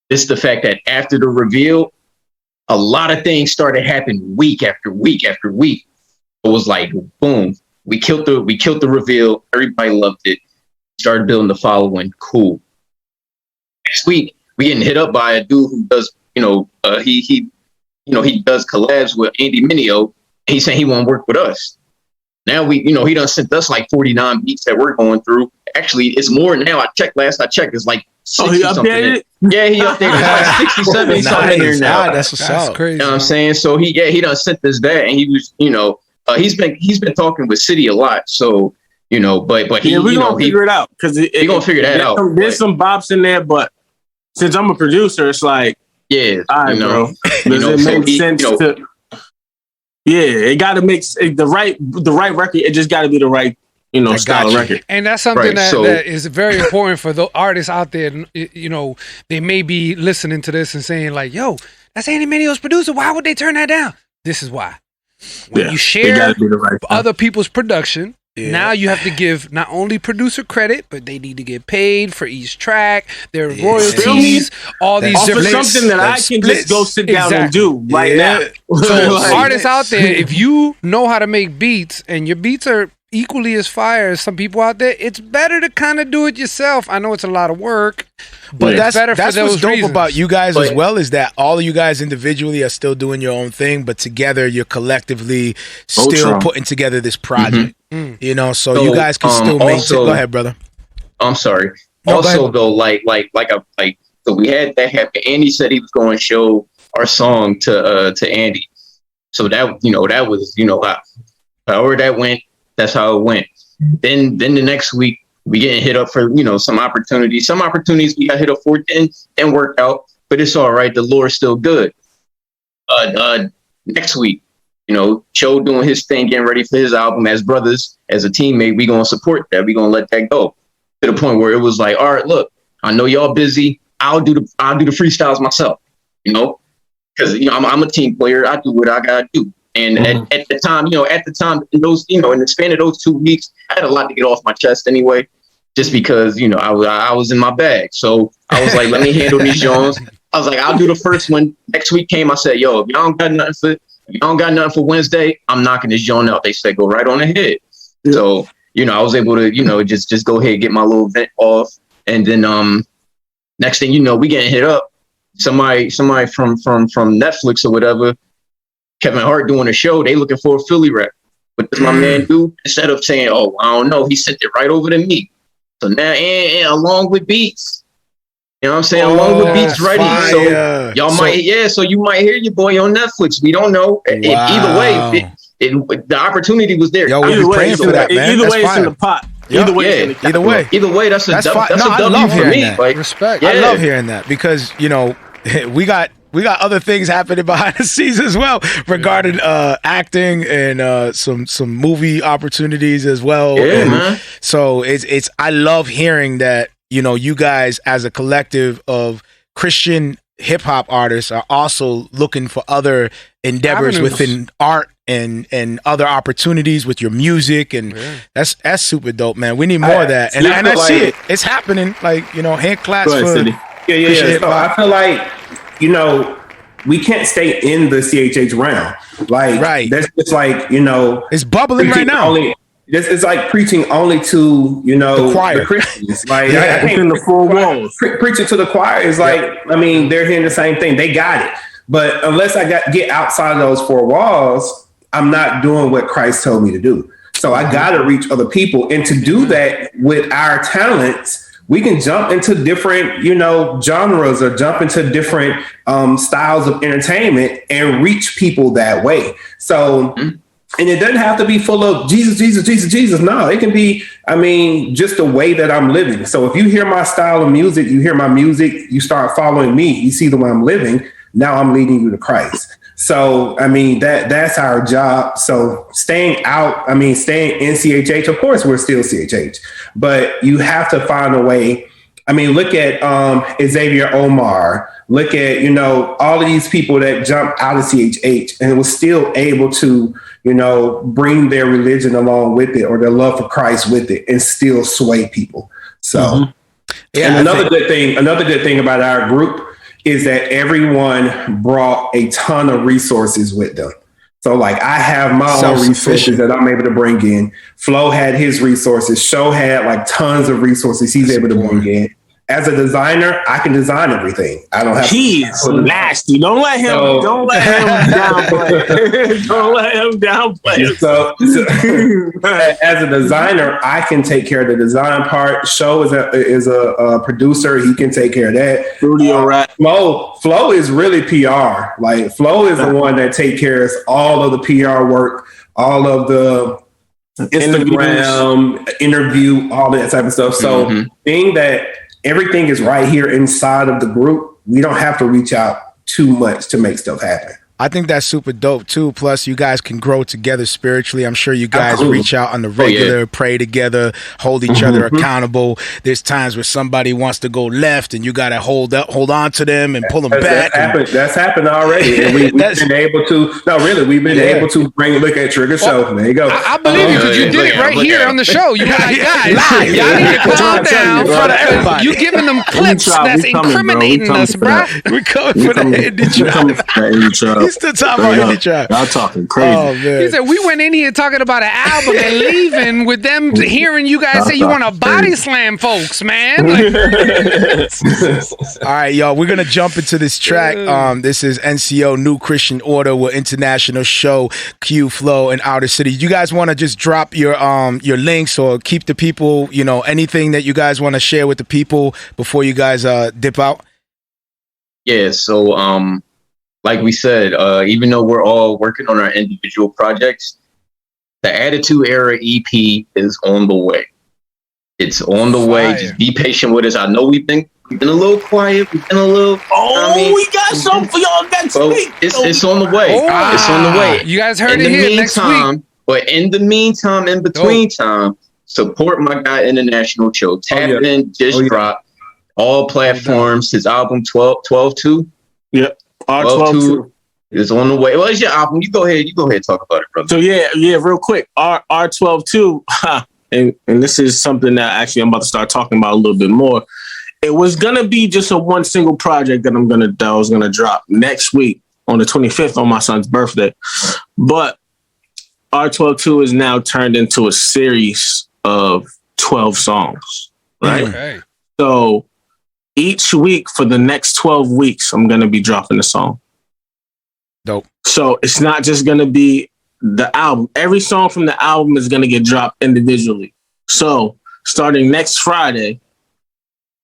it's the fact that after the reveal, a lot of things started happening week after week after week. It was like boom, we killed the reveal. Everybody loved it. Started building the following. Cool. Next week, we getting hit up by a dude who does he does collabs with Andy Mineo. He saying he want to work with us. Now he done sent us like 49 beats that we're going through. Actually, it's more now. Last I checked, it's like 60 he something. updated? Yeah, he updated. It's like 60, 70 something in there now. That's what's up. Crazy. You know what I'm saying? So he done sent us that, and he was, he's been talking with City a lot. So, but he, we're gonna figure it out, because we're gonna figure that out. There's some bops in there, but since I'm a producer, it's like, yeah, all right, bro. Does it make sense to? Yeah, it got to make the right record. It just got to be the right, style of record. And that's something that is very important for the artists out there. They may be listening to this and saying like, "Yo, that's Andy Mineo's producer. Why would they turn that down?" This is why. When you share other people's production, now you have to give not only producer credit, but they need to get paid for each track, their royalties, all these different something that I can just go sit down and do right now. So artists out there, if you know how to make beats and your beats are equally as fire as some people out there, it's better to kind of do it yourself. I know it's a lot of work, but it's better for those what's dope reasons. about you guys as well, is that all of you guys individually are still doing your own thing, but together you're collectively still putting together this project. So you guys can still maintain. Go ahead, brother. I'm sorry. No, also, though, so we had that happen. Andy said he was going to show our song to Andy. So that that was however that went. That's how it went. Then the next week we getting hit up for some opportunities. Some opportunities we got hit up for and worked out, but it's all right. The Lord's still good. Next week, Cho doing his thing, getting ready for his album. As brothers, as a teammate, we gonna support that. We gonna let that go to the point where it was like, all right, look, I know y'all busy. I'll do the freestyles myself. Because I'm a team player. I do what I gotta do. And at the time, in those, in the span of those 2 weeks, I had a lot to get off my chest anyway, just because, I was in my bag. So I was like, let me handle these Jones. I was like, I'll do the first one. Next week came, I said, yo, if y'all don't got nothing for Wednesday, I'm knocking this Jones out. They said, go right on ahead. Yeah. So, I was able to, just go ahead and get my little vent off. And then next thing you know, we getting hit up. Somebody from Netflix or whatever, Kevin Hart doing a show, they looking for a Philly rap. What does my man do? Instead of saying, oh, I don't know, he sent it right over to me. So now, and along with beats, along with beats ready. Fire. So y'all so you might hear your boy on Netflix. We don't know. Wow. Either way, the opportunity was there. Yo, we be praying for that, man. Either way, it's in the pot. Either way, that's a W for me. Like, respect. I love hearing that, because we got other things happening behind the scenes as well regarding acting and some movie opportunities as well. Yeah, man. So it's I love hearing that you guys as a collective of Christian hip hop artists are also looking for other endeavors within art and other opportunities with your music, and that's super dope, man. We need more of that, and I see it. It's happening. Hand claps for Christian hip hop. I feel like we can't stay in the CHH realm. That's just like, it's bubbling right now. it's like preaching only to, the choir, the Christians. Like I can't in the four walls. Preaching to the choir is like, I mean, they're hearing the same thing. They got it. But unless I get outside of those four walls, I'm not doing what Christ told me to do. So I got to reach other people. And to do that with our talents, we can jump into different, genres or jump into different styles of entertainment and reach people that way. So, and it doesn't have to be full of Jesus, Jesus, Jesus, Jesus. No, it can be, just the way that I'm living. So if you hear my style of music, you hear my music, you start following me, you see the way I'm living. Now I'm leading you to Christ. So, that's our job. So staying in CHH, of course, we're still CHH, but you have to find a way. Look at Xavier Omar, look at, all of these people that jumped out of CHH and was still able to, bring their religion along with it or their love for Christ with it and still sway people. So, and another good thing about our group is that everyone brought a ton of resources with them. So like I have my own resources that I'm able to bring in. Flo had his resources. Show had like tons of resources he's able to bring in. As a designer, I can design everything. I don't have. He's nasty. Don't let him downplay. Don't let him downplay. So, as a designer, I can take care of the design part. Show is a producer. He can take care of that. Flo is really PR. Like Flo is the one that takes care of all of the PR work, all of the Instagram interview, all that type of stuff. So being that everything is right here inside of the group, we don't have to reach out too much to make stuff happen. I think that's super dope too. Plus, you guys can grow together spiritually. I'm sure you guys reach out on the regular, pray together, hold each other accountable. There's times where somebody wants to go left, and you got to hold on to them and pull them back. That's happened already, and we've been able to. No, really, we've been able to look at Trigger Show. There you go. I believe you because you did it right here on the show. You were like, guys, y'all need to calm down in front of everybody. You giving them clips that's incriminating us, bro. We're coming for the indie trial. He's still talking about indie trap. Y'all talking crazy. Oh, man. He said, we went in here talking about an album and leaving with them hearing you guys say you want to body slam folks, man. Like, all right, y'all, we're going to jump into this track. This is NCO, New Christian Order, with international show, Q-Flo and Outer City. You guys want to just drop your links or keep the people, anything that you guys want to share with the people before you guys dip out? Yeah, so like we said, even though we're all working on our individual projects, the Attitude Era EP is on the way. It's on the way. Just be patient with us. I know we've been a little quiet. We've been a little. We got something for y'all next week. It's on the way. It's on the way. You guys heard it here next week. But in the meantime, in between time, support my guy International Cho. Tap in, dropped all platforms. His album 12-2. Yep. R12 is on the way. Well, it's your album. You go ahead and talk about it, brother. So yeah, real quick. R12 and this is something that actually I'm about to start talking about a little bit more. It was gonna be just a one single project that I was gonna drop next week on the 25th on my son's birthday. But R12 is now turned into a series of 12 songs. Right? Okay. So each week for the next 12 weeks, I'm going to be dropping a song. Dope. So it's not just going to be the album. Every song from the album is going to get dropped individually. So starting next Friday,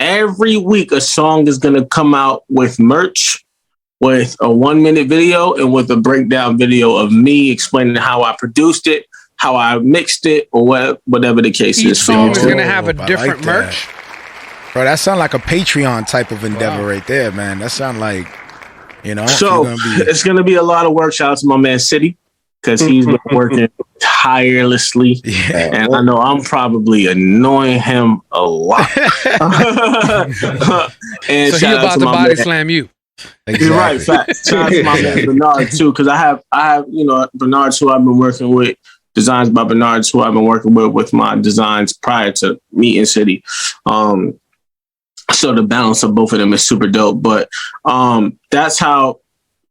every week a song is going to come out with merch, with a 1-minute video, and with a breakdown video of me explaining how I produced it, how I mixed it, or whatever the case is. Each song is going to have a different merch. Bro, that sounds like a Patreon type of endeavor right there, man. That sounds like, So it's going to be a lot of work. Shout out to my man City, because he's been working tirelessly. Yeah. And I know I'm probably annoying him a lot. And so he about to body slam you. Exactly. You're right, fact. Shout out to my man Bernard too, because I have Bernard who I've been working with. Designs by Bernard who I've been working with my designs prior to meeting City. So the balance of both of them is super dope. But that's how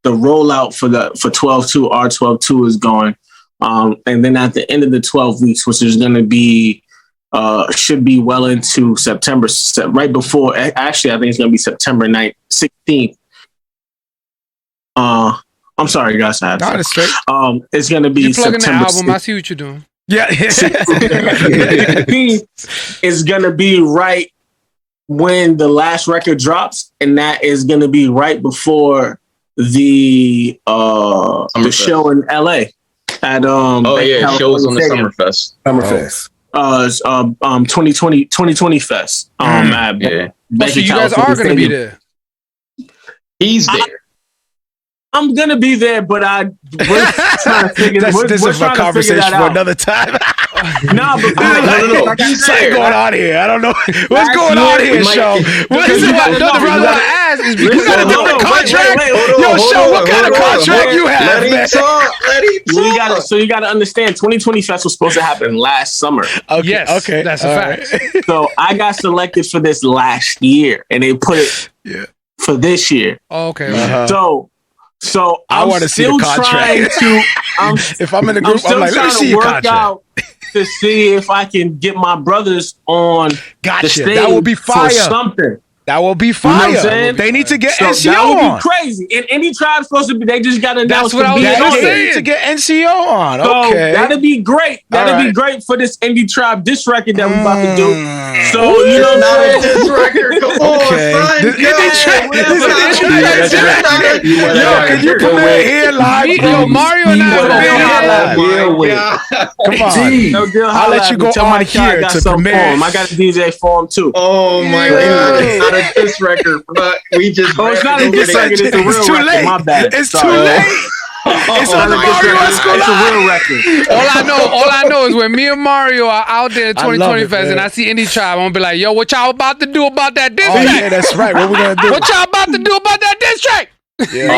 the rollout for 12-2 R12-2 is going. And then at the end of the 12 weeks, which is going to be, should be well into September, right before, actually, I think it's going to be September 16th. I'm sorry, guys. It's straight. It's going to be You're plugging September the album. 6th. I see what you're doing. Yeah. Is going to be right when the last record drops, and that is going to be right before the show in LA at shows on the Summerfest. 2020 Fest. So you guys are going to be there. He's there. I'm gonna be there, but we're trying to figure. This is a conversation for another time. No. What's going on here? I don't know. What's going on here, Show? What is it? The reason why I ask is because you got a different contract. Yo, Show, what kind of contract you have, man? So you got to understand, 2020 Fest was supposed to happen last summer. Okay, that's a fact. So I got selected for this last year, and they put it for this year. Okay. So I want to see the contract. If I'm in the group, I'm like, let me see your contract. To see if I can get my brothers on the stage. That will be fire. For something. That will be fire. You know what I'm saying? They need to get NCO that would on. be crazy. And any tribe's supposed to be, they just got to announce. That's what I was saying. They need to get NCO on. Okay. So that'd be great. That'd be great for this indie tribe diss record that we're about to do. So, you know what I'm saying? This record, come on, son. Can you come in here live? Yo, Marrio and I come on. I'll let you go on here to premiere. I got a DJ for him too. Oh my God. It's not a diss record, but we just. It's not a diss record. It's a real record. My bad. It's too late. It's on the Marrio Esco. It's a real record. All I know is when me and Marrio are out there at 2020 Fest and I see Indie Tribe, I'm gonna be like, yo, what y'all about to do about that diss track? Yeah, that's right. What we gonna do? What y'all about to do about that diss track? Yeah.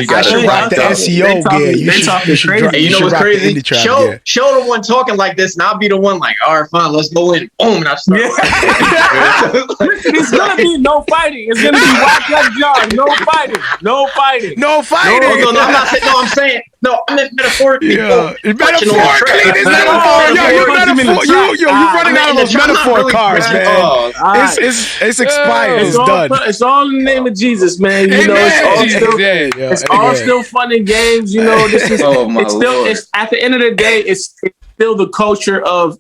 I should rock the SEO gear. You should. You know what's crazy? Show the one talking like this, and I'll be the one like, all right, fine, let's go in. Boom, and I start. It's gonna be no fighting. It's gonna be Whack Up John. No fighting. No fighting. No fighting. No, I'm not saying. No, I'm saying. No, I meant metaphorically. Metaphorically, you're running out of those metaphor cards, man. It's expired. It's done. It's all in the name of Jesus, man. You know, it's all still fun and games. You know, this is. It's at the end of the day, it's still the culture of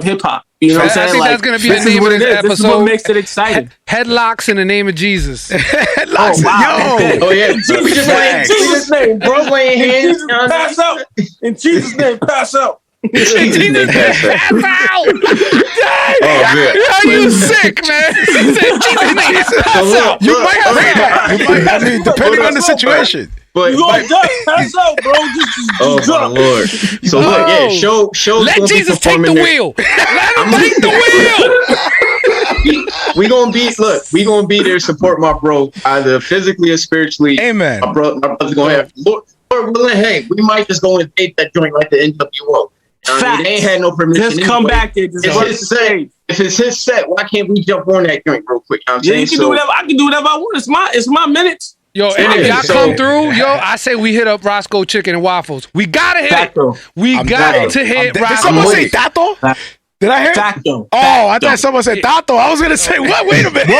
hip hop. You know what I'm saying? I think that's gonna be the name of this episode. This is what makes it exciting. Headlocks in the name of Jesus. Headlocks. Oh, wow. Oh yeah. We just In Jesus' name, bro. laying hands. Pass out. In Jesus' name, pass out. Pass out. Oh man. You sick, man. Pass out. You might have that. Depending on the situation. But you gonna pass out, bro. Just my Lord. So look, show. Let Jesus take the wheel. Let him take the wheel. We gonna be there to support my bro, either physically or spiritually. Amen. My brother's gonna have Lord willing. Hey, we might just go and take that joint like the NWO. They ain't had no permission. Just come back there. If it's his set, why can't we jump on that joint real quick? You know what I'm saying? You can do whatever. I can do whatever I want. It's my minutes. Yo, and if y'all come through, I say we hit up Roscoe Chicken and Waffles. We gotta hit it. We got to hit Roscoe. Did someone say Tato? Did I hear? Tato. Oh, I thought someone said Tato. I was gonna say what? Wait a minute.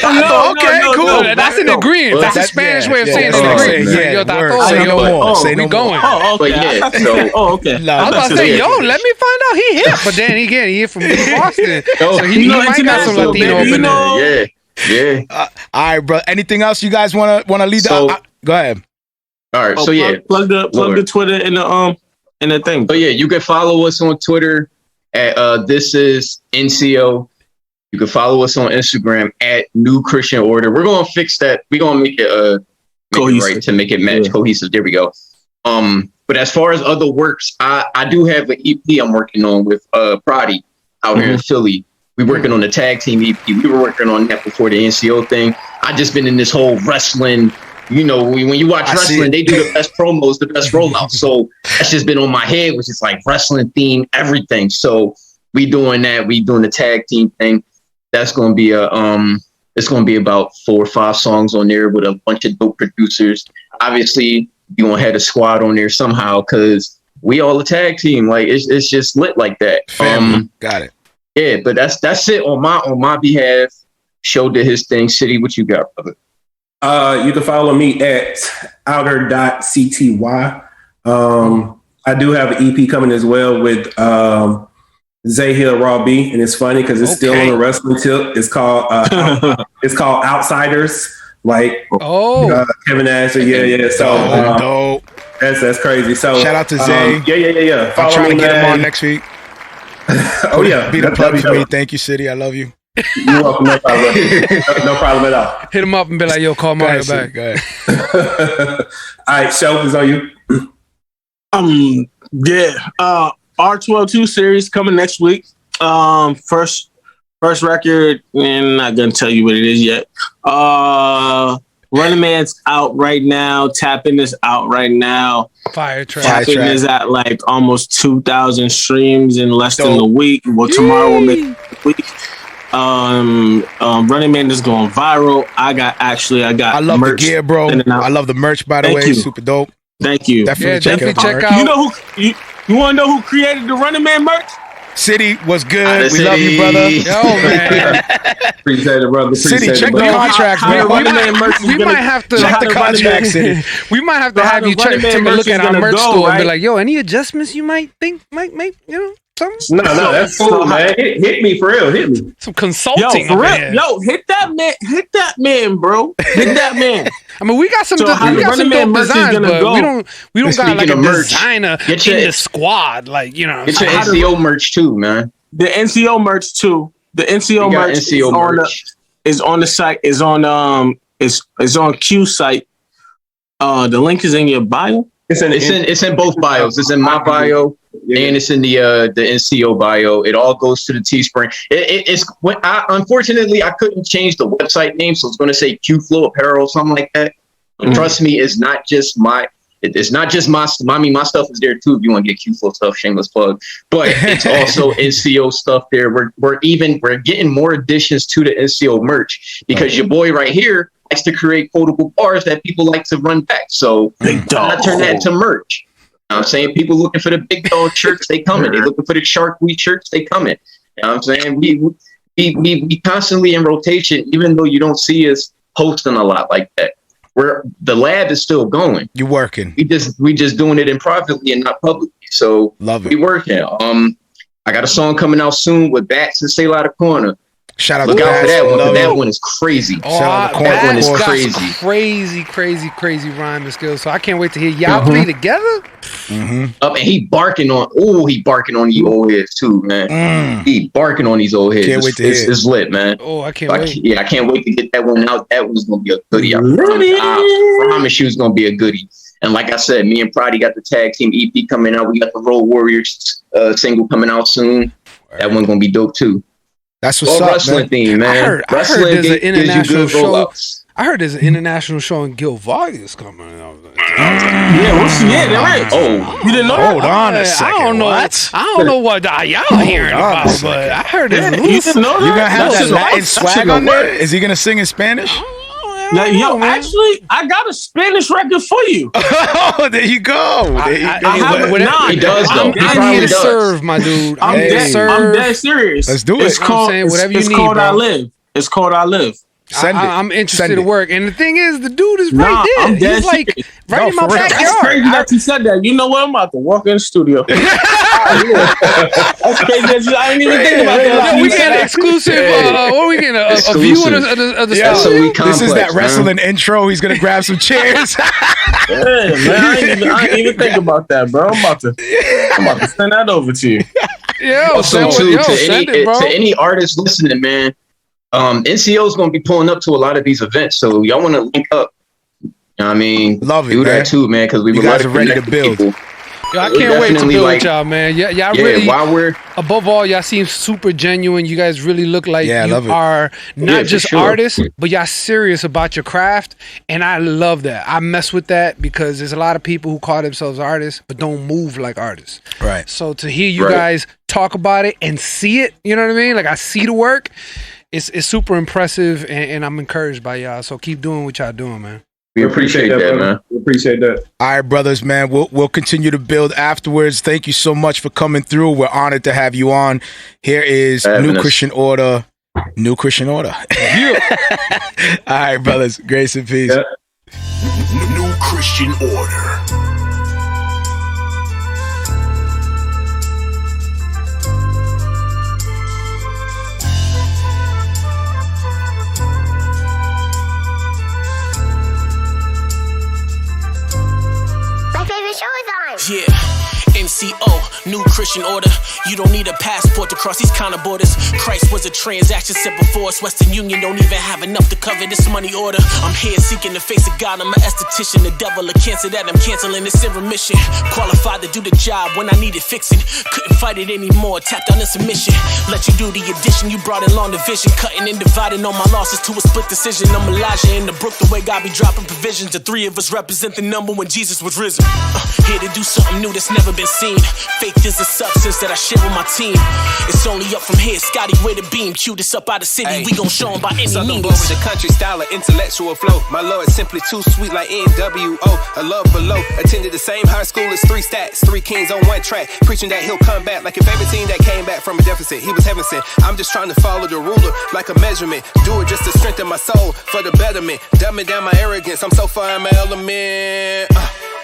No, cool. That's an agreement. That's a Spanish way of saying an agreement. Yo, Tato. Say no more. Say no more. Oh, okay. Okay. I was about to say, yo, let me find out he hip. But then again, he from Boston, so he might got some Latino up in there. Yeah. All right, bro. Anything else you guys want to lead out? Go ahead. All right. Plug the Twitter and the thing. So yeah, you can follow us on Twitter at this is NCO. You can follow us on Instagram at New Christian Order. We're gonna fix that. We're gonna make it right to make it match cohesive. There we go. But as far as other works, I do have an EP I'm working on with Prodi out here in Philly. We're working on the tag team EP. We were working on that before the NCO thing. I just been in this whole wrestling. You know, when you watch wrestling, they do the best promos, the best rollouts. So that's just been on my head, which is like wrestling theme, everything. So we doing that. We doing the tag team thing. That's going to be it's going to be about 4 or 5 songs on there with a bunch of dope producers. Obviously, you gonna have a squad on there somehow because we all a tag team. Like it's just lit like that. Got it. Yeah, but that's it on my behalf. Show did his thing. City, what you got, brother? You can follow me at outr.cty. I do have an EP coming as well with Zay Hill Raw B, and it's funny because it's still on the wrestling tip. It's called Outsiders. Like Kevin Nash, yeah. So that's crazy. So shout out to Zay. Yeah. I'm trying to get him on next week. Be the plug for me. Thank you, City. I love you. You're welcome. No problem at all. Hit him up and be like, yo, call Marrio back. Go ahead. All right, Shelf is on you. R202 series coming next week. First record, and I'm not gonna tell you what it is yet. Running Man's out right now. Tapping is out right now. Fire track. Tapping is at like almost 2,000 streams in less than a week. Well, tomorrow will make a week. Running Man is going viral. I love merch the gear, bro. I love the merch, by the way. You. Super dope. Thank you. Definitely check out. You know who you want to know who created the Running Man merch? City was good. We love you, brother. Yo, man. Appreciate it, brother. City, check the contract. We might have to check the contract, City. We might have to have you take a look at our merch store and be like, yo, any adjustments you might think might make, something? No, that's cool, man. Hit me for real. Hit me. Some consulting. Yo, for real. Yo, hit that man, bro. Hit that man. I mean, we got some dope designs, but we don't got like a designer in the squad, like Get your NCO merch too, man. The NCO merch too. The NCO merch is on the site. Is on Q site. The link is in your bio. It's in both bios. It's in my bio and it's in the NCO bio. It all goes to the Teespring. Unfortunately I couldn't change the website name, so it's going to say Q-Flo Apparel or something like that. Trust me, it's not just my. It's not just my. I mean, my stuff is there too. If you want to get Q-Flo stuff, shameless plug. But it's also NCO stuff there. We're getting more additions to the NCO merch because your boy right here likes to create quotable bars that people like to run back. So I turn that into merch. You know what I'm saying? People looking for the big dog shirts, they coming. They looking for the Shark Week shirts, they coming. You know what I'm saying? We constantly in rotation, even though you don't see us posting a lot like that. The lab is still going. You working. We just doing it in privately and not publicly. So love it. We working. I got a song coming out soon with Bats and Stay Out of Corner. Shout out Look to out for that one. Love That one is crazy. That one is crazy. Crazy rhyming skills. So I can't wait to hear y'all three together. And he barking on you old heads too, man. He barking on these old heads. Can't wait to hear. It's lit, man. Oh, I can't wait. Yeah, I can't wait to get that one out. That one's gonna be a goodie. I promise you, it's gonna be a goodie. And like I said, me and Prodigy got the tag team EP coming out. We got the Road Warriors single coming out soon. That one's gonna be dope too. That's what's up, wrestling man. theme, man. I heard there's an international show. I heard there's an Mm-hmm. international show in Gil Vargas coming out. They're right. Oh, you didn't know? Hold on a second. I don't know. What? I don't know what y'all hearing about, but I heard there's You didn't know that? You gonna have that Latin That's swag on there? Is he gonna sing in Spanish? Actually, I got a Spanish record for you. Oh, there you go. He does though. I'm here to serve, my dude. I'm dead serious. Let's do it. It's called I Live. It's called I Live. I'm interested to work, and the thing is, the dude is right there. I'm dead He's like right in my That's backyard. crazy that you said that. You know what? I'm about to walk in the studio. That's crazy. I didn't even think about that. We get an exclusive. What are we getting? A view of the studio? This is that wrestling intro. He's gonna grab some chairs. Man, I didn't even think about that, bro. I'm about to send that over to you. To any artist listening, man. NCO is going to be pulling up to a lot of these events, so y'all want to link up. You know what I mean? Love it, do man. that too, man, because we guys are ready to build. People. Yo, I can't wait to build with y'all, man. Y'all really, above all, y'all seem super genuine. You guys really look like you are not just artists, but y'all serious about your craft, and I love that. I mess with that because there's a lot of people who call themselves artists but don't move like artists. Right. So to hear you guys talk about it and see it, you know what I mean? Like I see the work. It's super impressive, and I'm encouraged by y'all. So keep doing what y'all doing, man. We appreciate that, man. We appreciate that. All right, brothers, man. We'll continue to build afterwards. Thank you so much for coming through. We're honored to have you on. Here is New Christian Order. New Christian Order. All right, brothers. Grace and peace. Yeah. New Christian Order. Yeah, NCO, New Christian Order. You don't need a passport to cross these kind of borders. Christ was a transaction set before us. Western Union don't even have enough to cover this money order. I'm here seeking the face of God. I'm an esthetician. The devil a cancer that I'm canceling. It's in remission. Qualified to do the job when I needed fixing. Couldn't fight it anymore. Tapped on in submission. Let you do the addition. You brought in long division. Cutting and dividing all my losses to a split decision. I'm Elijah in the brook. The way God be dropping provisions. The three of us represent the number when Jesus was risen. Here to do something new that's never been seen. Faith is the substance that I share with my team. It's only up from here. Scotty, way to beam. Cue this up out of city. Ay. We gon' show them by any means. Blow with the country style of intellectual flow. My Lord simply too sweet like NWO. A love below. Attended the same high school as 3 stats. 3 kings on one track. Preaching that he'll come back like your favorite team that came back from a deficit. He was heaven sent. I'm just trying to follow the ruler like a measurement. Do it just to strengthen my soul for the betterment. Dumbing down my arrogance. I'm so far in my element.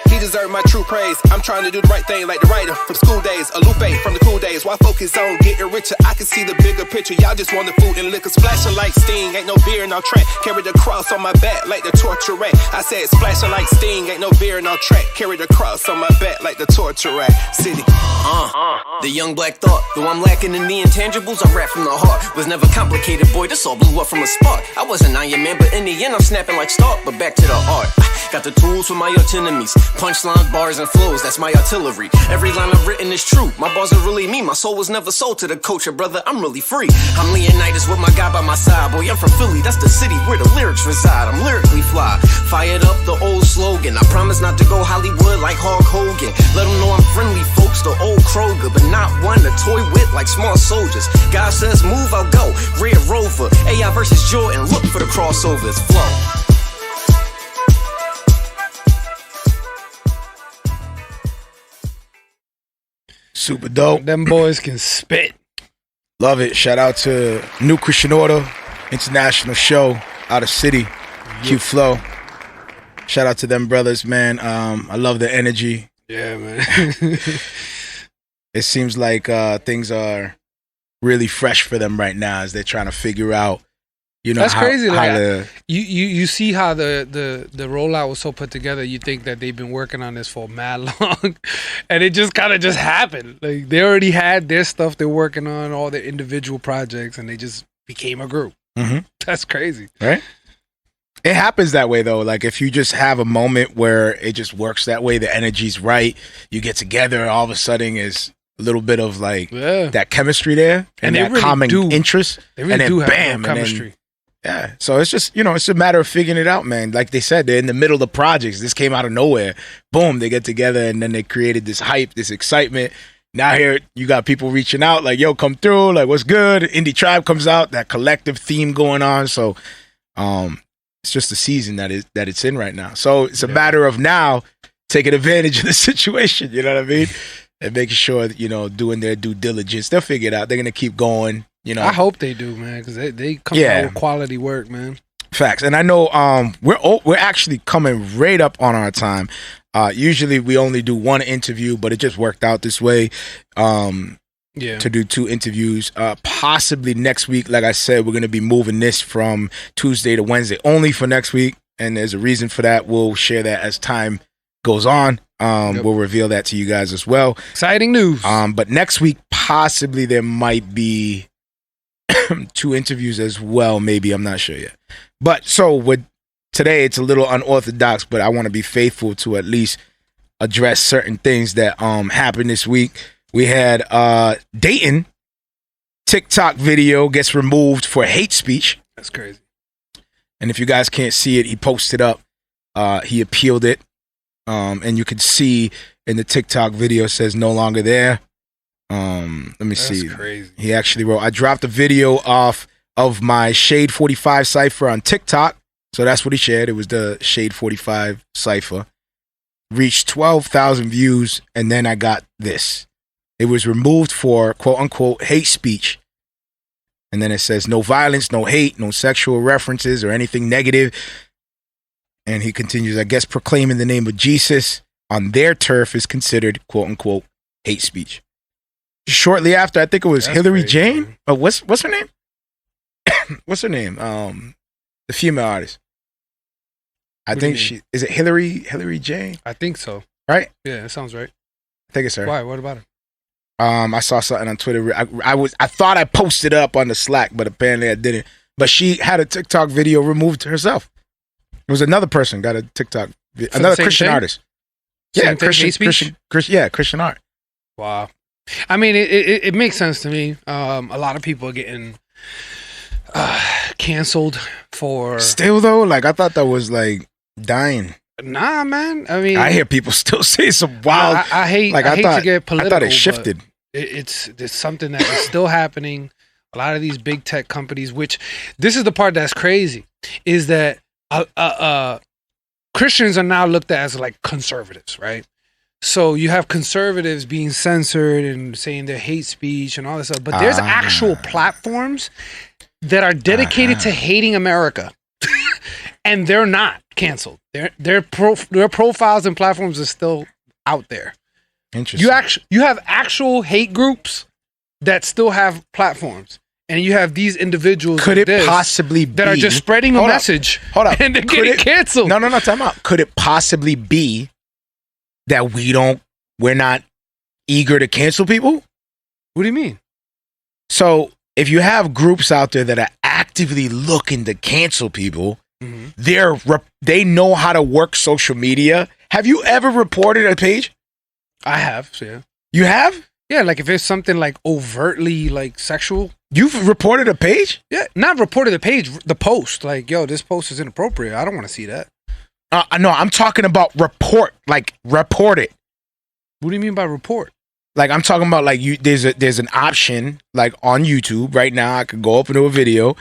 He deserved my true praise. I'm trying to do the right thing like the writer from school days. A Lupe from the cool days. Why focus on getting richer? I can see the bigger picture. Y'all just want the food and liquor. Splashing like Sting. Ain't no beer in our track. Carry the cross on my back like the torture rat. I said splashing like Sting. Ain't no beer in our track. Carry the cross on my back like the torture rat. City. The young black thought. Though I'm lacking in the intangibles, I rap from the heart. Was never complicated, boy. This all blew up from a spark. I wasn't Iron Man, but in the end I'm snapping like Stark. But back to the art. Got the tools for my arch enemies. Punchlines, bars, and flows, that's my artillery. Every line I've written is true. My bars are really me. My soul was never sold to the culture, brother. I'm really free. I'm Leonidas with my guy by my side. Boy, I'm from Philly. That's the city where the lyrics reside. I'm lyrically fly. Fired up the old slogan. I promise not to go Hollywood like Hulk Hogan. Let them know I'm friendly, folks. The old Kroger, but not one to toy with like small soldiers. God says move, I'll go. Red Rover. AI versus Jordan. Look for the crossovers. Flow. Super dope. Them boys can spit. Love it. Shout out to New Christian Order, international show out of city. Q-Flo. Shout out to them brothers, man. I love the energy. Yeah, man. It seems like things are really fresh for them right now as they're trying to figure out, you know, that's how, crazy. How like, you see how the rollout was so put together. You think that they've been working on this for mad long, and it just kind of just happened. Like they already had their stuff they're working on, all their individual projects, and they just became a group. Mm-hmm. That's crazy, right? It happens that way though. Like if you just have a moment where it just works that way, the energy's right, you get together, all of a sudden is a little bit of like that chemistry there and that really common interest. They really and then do have bam, chemistry. Yeah, so it's just, you know, it's a matter of figuring it out, man. Like they said, they're in the middle of the projects. This came out of nowhere. Boom, they get together and then they created this hype, this excitement. Now here you got people reaching out like, yo, come through, like what's good? Indie Tribe comes out, that collective theme going on. So it's just the season that it's in right now. So it's a matter of now taking advantage of the situation, you know what I mean? And making sure that, you know, doing their due diligence. They'll figure it out. They're going to keep going. You know, I hope they do, man, because they come out with quality work, man. Facts, and I know we're actually coming right up on our time. Usually we only do one interview, but it just worked out this way. To do 2 interviews. Possibly next week, like I said, we're gonna be moving this from Tuesday to Wednesday only for next week, and there's a reason for that. We'll share that as time goes on. We'll reveal that to you guys as well. Exciting news. But next week possibly there might be 2 interviews as well, maybe, I'm not sure yet. But so with today, it's a little unorthodox, but I want to be faithful to at least address certain things that happened this week. We had Datin TikTok video gets removed for hate speech. That's crazy. And if you guys can't see it, he posted up. He appealed it, and you can see in the TikTok video it says no longer there. Let me see. That's crazy. He actually wrote, I dropped a video off of my Shade 45 cipher on TikTok. So that's what he shared. It was the Shade 45 cipher. Reached 12,000 views, and then I got this. It was removed for quote-unquote hate speech. And then it says, no violence, no hate, no sexual references or anything negative. And he continues, I guess proclaiming the name of Jesus on their turf is considered quote-unquote hate speech. Shortly after, I think it was Hillary Jane. Oh, what's her name? What's her name? The female artist. I think she is it Hillary Jane? I think so. Right? Yeah, that sounds right. I think it's her. Why? What about her? I saw something on Twitter. I thought I posted up on the Slack, but apparently I didn't. But she had a TikTok video removed herself. It was another person got a TikTok, another Christian artist. Yeah, Christian art. Wow. I mean, it makes sense to me. A lot of people are getting canceled for. Still though, like I thought that was like dying. Nah, man. I mean, I hear people still say some wild. I hate. Like, I hate to get political. I thought it shifted. It's something that is still happening. A lot of these big tech companies, which this is the part that's crazy, is that Christians are now looked at as like conservatives, right? So you have conservatives being censored and saying they're hate speech and all this stuff, but there's actual platforms that are dedicated to hating America, and they're not canceled. Their profiles and platforms are still out there. Interesting. You have actual hate groups that still have platforms, and you have these individuals. Could it possibly be that are just spreading a message? Hold up, and they're getting canceled. No, time out. Could it possibly be that we're not eager to cancel people? What do you mean? So if you have groups out there that are actively looking to cancel people, they know how to work social media. Have you ever reported a page? I have, yeah. You have? Yeah, like if it's something like overtly like sexual. You've reported a page? Yeah, not reported the page, the post. Like, yo, this post is inappropriate. I don't want to see that. No, I'm talking about report it. What do you mean by report? Like I'm talking about like there's an option like on YouTube right now. I could go up into a video,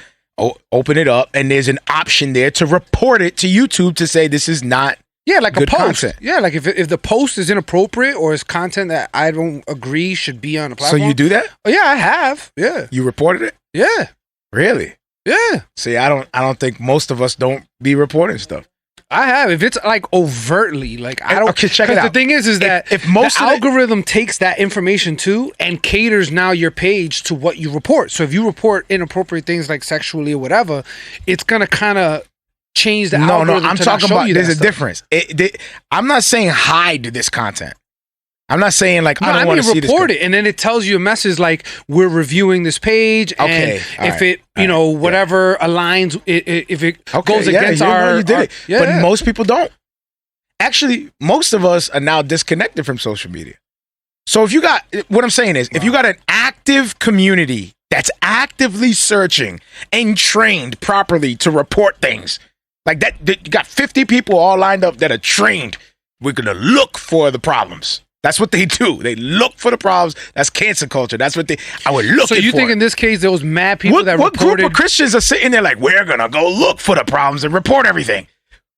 open it up, and there's an option there to report it to YouTube to say this is not. Yeah, like good a post. Content. Yeah, like if the post is inappropriate or is content that I don't agree should be on the platform. So you do that? Oh yeah, I have. Yeah. You reported it? Yeah. Really? Yeah. See, I don't think most of us don't be reporting stuff. I have. If it's like overtly, like I don't. Okay, check it out. The thing is that if most the algorithm takes that information too and caters now your page to what you report. So if you report inappropriate things like sexually or whatever, it's gonna kind of change the algorithm. No, I'm talking about there's a difference. I'm not saying hide this content. I'm not saying like I don't want to see this. Report it, and then it tells you a message like we're reviewing this page, and if it whatever aligns, if it goes against you did it. But most people don't. Actually, most of us are now disconnected from social media. So if you got what I'm saying is, if you got an active community that's actively searching and trained properly to report things. Like that, you got 50 people all lined up that are trained. We're going to look for the problems. That's what they do. They look for the problems. That's cancel culture. That's what I would look for. So you think in this case, there was mad people that reported? What group of Christians are sitting there like, we're going to go look for the problems and report everything?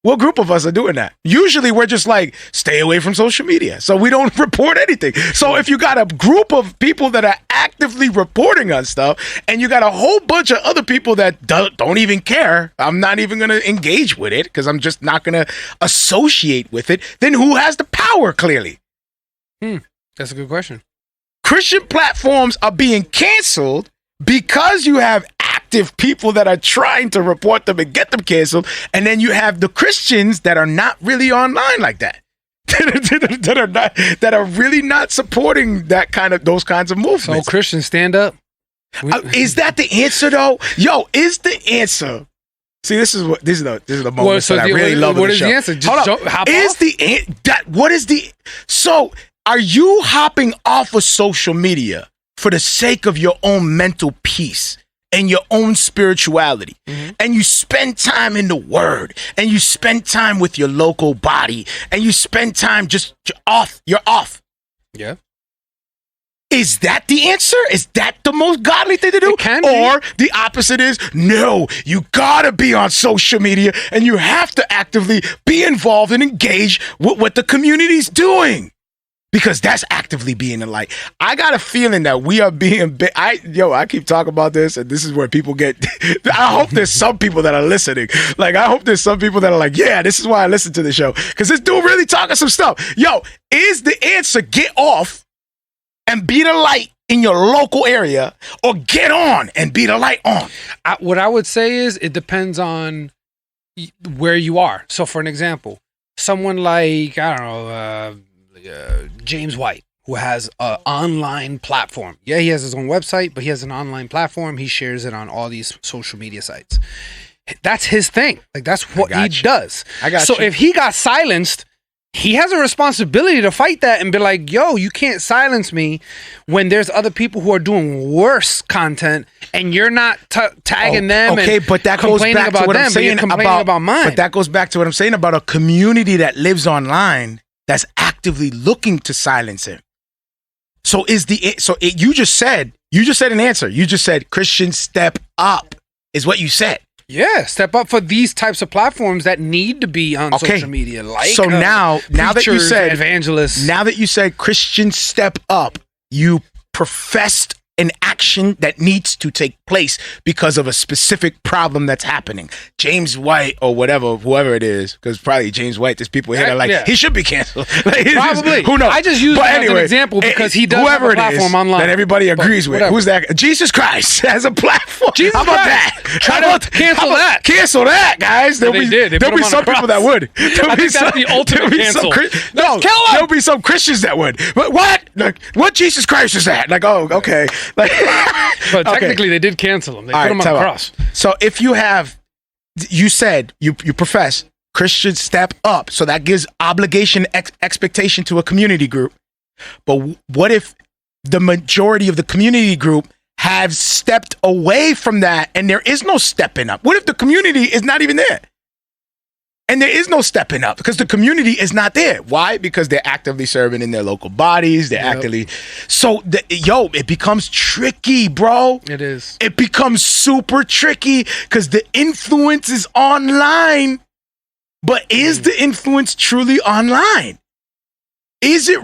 What group of us are doing that? Usually we're just like, stay away from social media. So we don't report anything. So if you got a group of people that are actively reporting on stuff and you got a whole bunch of other people that don't even care, I'm not even going to engage with it because I'm just not going to associate with it, then who has the power clearly? That's a good question. Christian platforms are being canceled because you have active people that are trying to report them and get them canceled, and then you have the Christians that are not really online like that, that are really not supporting those kinds of movements. So Christians stand up. Is that the answer though? Yo, is the answer? See, this is the moment that I really love. What the is show. the answer? Hold up. So are you hopping off of social media for the sake of your own mental peace and your own spirituality, and you spend time in the Word, and you spend time with your local body, and you spend time you're off? Yeah. Is that the answer? Is that the most godly thing to do? It can be. Or the opposite is, no, you gotta be on social media and you have to actively be involved and engage with what the community's doing. Because that's actively being a light. I got a feeling that we are being I keep talking about this, and this is where people get I hope there's some people that are listening. Like, I hope there's some people that are like, yeah, this is why I listen to the show. Because this dude really talking some stuff. Yo, is the answer get off and be the light in your local area, or get on and be the light on? What I would say is it depends on where you are. So for an example, someone like, I don't know, James White, who has an online platform. Yeah, he has his own website, but he has an online platform. He shares it on all these social media sites. That's his thing. Like, that's what he does. So if he got silenced, he has a responsibility to fight that and be like, yo, you can't silence me when there's other people who are doing worse content and you're not tagging them. Okay, and but that goes back to what I'm saying about mine. But that goes back to what I'm saying about a community that lives online that's actively looking to silence him. So you just said an answer. You just said, Christians, step up is what you said. Yeah, step up for these types of platforms that need to be on social media. Like, so now that you said evangelists, now that you said Christians step up, you professed an action that needs to take place because of a specific problem that's happening. James White or whatever, whoever it is, because probably James White, there's people here that are like, he should be canceled. Like, probably. Who knows? I just use that as an example because he does have a platform online that everybody agrees with. Who's that? Jesus Christ has a platform. How about that? Try to cancel that. Cancel that, guys. There'll be some people that would. I think that's the ultimate cancel. There'll be some Christians that would. But what? Like, what Jesus Christ is that? Like, oh, okay. Like, but technically they did cancel him. They put him on the cross. So if you said you profess Christians step up, so that gives obligation, expectation to a community group. But what if the majority of the community group have stepped away from that and there is no stepping up? What if the community is not even there? And there is no stepping up because the community is not there. Why? Because they're actively serving in their local bodies. They're actively. So, it becomes tricky, bro. It is. It becomes super tricky because the influence is online. But is the influence truly online? Is it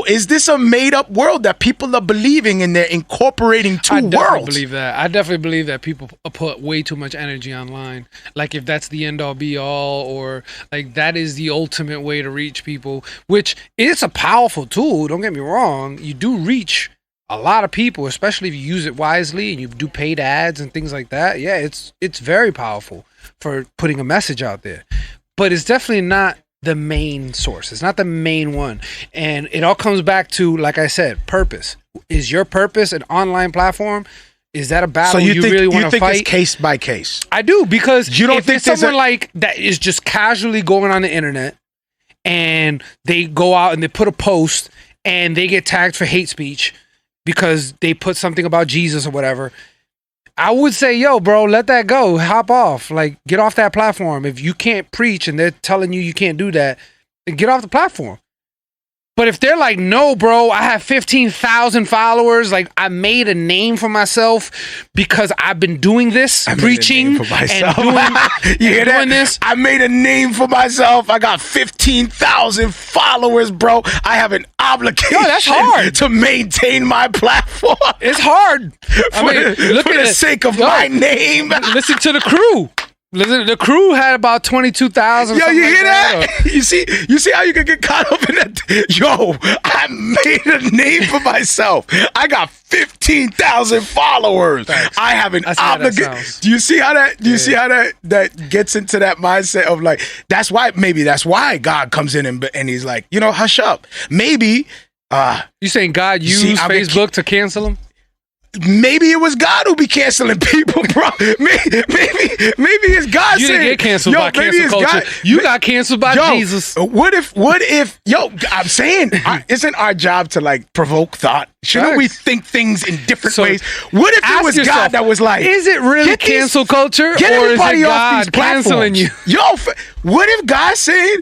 is this a made up world that people are believing and they're incorporating two worlds? I definitely believe that people put way too much energy online. Like, if that's the end all be all, or like that is the ultimate way to reach people, which is a powerful tool. Don't get me wrong. You do reach a lot of people, especially if you use it wisely and you do paid ads and things like that. Yeah, it's very powerful for putting a message out there, but it's definitely not the main source. It's not the main one. And it all comes back to, like I said, purpose. Is your purpose an online platform? Is that a battle you really want to fight? It's case by case? I do, because you don't if think it's someone like that is just casually going on the internet and they go out and they put a post and they get tagged for hate speech because they put something about Jesus or whatever, I would say, yo, bro, let that go. Hop off. Like, get off that platform. If you can't preach and they're telling you can't do that, then get off the platform. But if they're like, no, bro, I have 15,000 followers. Like, I made a name for myself because I've been doing this, preaching and doing this. I made a name for myself. I got 15,000 followers, bro. I have an obligation that's hard. to maintain my platform. It's hard. For the sake of my name. Listen to the crew. Listen, the crew had about 22,000. Yo, you hear that? You see how you can get caught up in that? Yo, I made a name for myself. I got 15,000 followers. Thanks. I have an obligation. Do you see how that? Do you see how that gets into that mindset of like, that's why God comes in and he's like, hush up. Maybe. You saying God used Facebook to cancel him? Maybe it was God who be canceling people, bro. Maybe it's God saying. You didn't get canceled by cancel culture. You got canceled by Jesus. What if, I'm saying, isn't our job to like provoke thought? Shouldn't we think things in different ways? What if it was God that was like, is it really cancel culture, get or is everybody it off these God canceling you? Yo, what if God saying,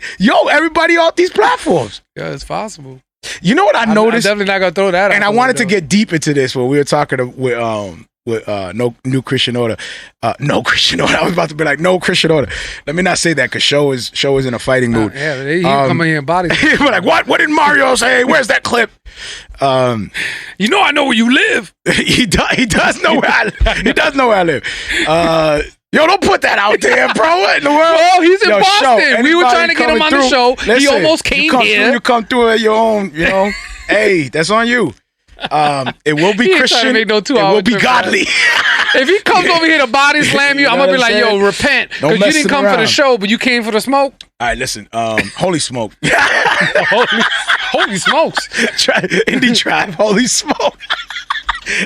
everybody off these platforms? Yeah, it's possible. You know what I noticed? I'm definitely not gonna throw that out. And I wanted to get deep into this when we were talking with no new Christian order. No Christian order. I was about to be like, no Christian order. Let me not say that because show is in a fighting mood. Yeah, he come in here and body. We're like, what? What did Marrio say? Where's that clip? You know I know where you live. He does know where I live. Yo, don't put that out there, bro. What in the world? Oh, he's in Boston. We were trying to get him on the show. Listen, he almost came here. You come through at your own, you know. Hey, that's on you. It will be Christian. It will be godly. If he comes over here to body slam you, I'm gonna be like, yo, repent. Because you didn't come for the show, but you came for the smoke. All right, listen. Holy smoke. Holy smokes. Indie Tribe, holy smoke.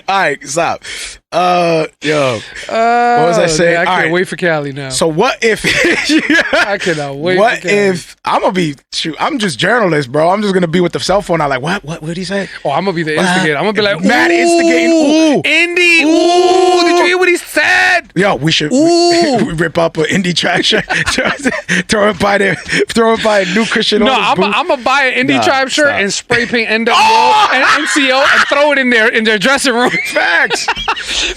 All right, stop. What was I saying? I can't wait for Cali now. So what if I cannot wait. What if I'm just journalist, bro. I'm just gonna be with the cell phone. I'm like, what did he say? Oh, I'm gonna be the instigator. I'm gonna be like, mad instigating. Ooh, Indy. Ooh, did you hear what he said? Yo, we should rip up an Indie Tribe shirt, throw it by New Christian. No, I'm gonna buy an Indie Tribe shirt and spray paint NWO and NCO and throw it in their dressing room. Facts.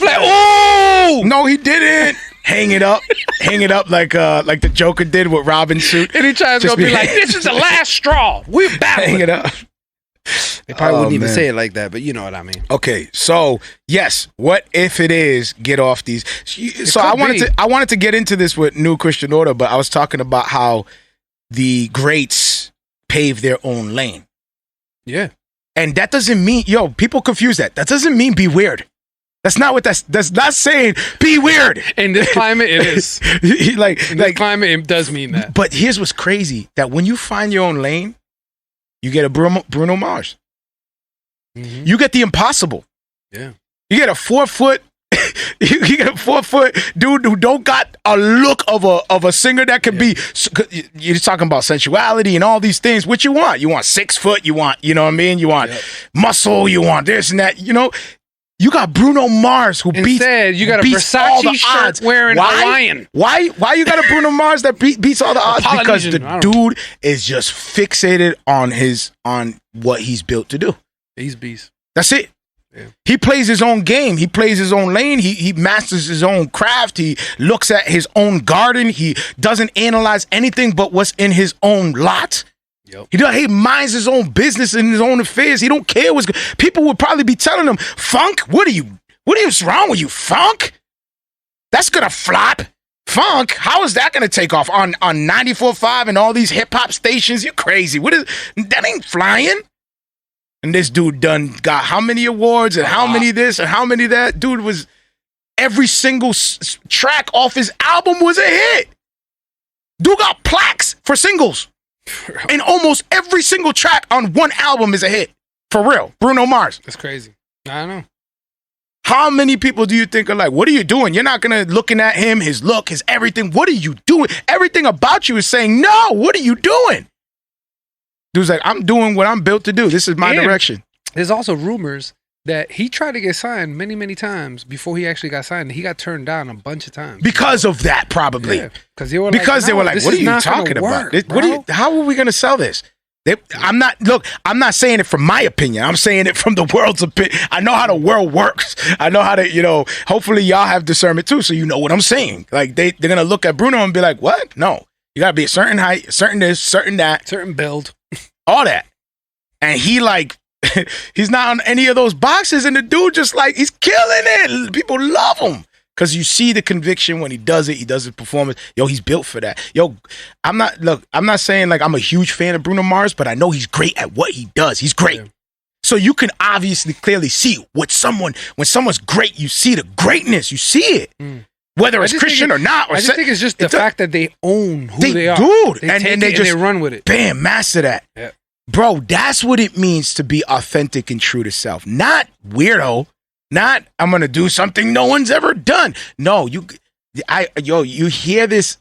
Like, oh no, he didn't. Hang it up like the Joker did with Robin's suit. Indie Tribe's gonna be like, this is the last straw. We're battling. Hang it up. They probably wouldn't even say it like that, but you know what I mean. Okay, so yes, what if it is get off these? So I wanted to get into this with New Christian Order, but I was talking about how the greats pave their own lane. Yeah, and that doesn't mean people confuse that. That doesn't mean be weird. That's not what that's not saying. Be weird. In this climate, it is. In this climate, it does mean that. But here's what's crazy: that when you find your own lane, you get a Bruno Mars. Mm-hmm. You get the impossible. Yeah. You get a 4 foot. You get a 4 foot dude who don't got a look of a singer that could be. You're talking about sensuality and all these things. What you want? You want 6 foot. You want, you know what I mean? You want muscle. You want this and that. You know. You got Bruno Mars who beats. Instead, you got a Versace shirt wearing Hawaiian. Why you got a Bruno Mars that beats all the odds? Because the dude is just fixated on what he's built to do. He's beast. That's it. Yeah. He plays his own game. He plays his own lane. He masters his own craft. He looks at his own garden. He doesn't analyze anything but what's in his own lot. Yep. He minds his own business and his own affairs. He don't care what's good. People would probably be telling him, Funk, what is wrong with you, Funk? That's gonna flop. Funk, how is that gonna take off on 94.5 and all these hip-hop stations? You're crazy. That ain't flying. And this dude done got how many awards and how many this and how many that? Dude was every single track off his album was a hit. Dude got plaques for singles. And almost every single track on one album is a hit. For real. Bruno Mars. That's crazy. I know. How many people do you think are like, what are you doing? You're not going to looking at him, his look, his everything. What are you doing? Everything about you is saying, no, what are you doing? Dude's like, I'm doing what I'm built to do. This is my direction. There's also rumors that he tried to get signed many, many times before he actually got signed. He got turned down a bunch of times. Because of that, probably. Yeah, they were like, what are you talking about? How are we going to sell this? I'm not saying it from my opinion. I'm saying it from the world's opinion. I know how the world works. I know how to, hopefully y'all have discernment too, so you know what I'm saying. Like, they're going to look at Bruno and be like, what? No. You got to be a certain height, certain this, certain that. Certain build. All that. And he's not on any of those boxes, and the dude just he's killing it. People love him because you see the conviction when he does his performance. Yo, he's built for that. Yo, I'm not saying I'm a huge fan of Bruno Mars, but I know he's great at what he does. He's great. Yeah. So you can obviously clearly see when someone's great, you see the greatness, you see it. Whether it's Christian or not. I just think it's just the fact that they own who they are. Dude, and they run with it. Bam, master that. Yeah. Bro, that's what it means to be authentic and true to self. Not weirdo. Not I'm gonna do something no one's ever done. No, you hear this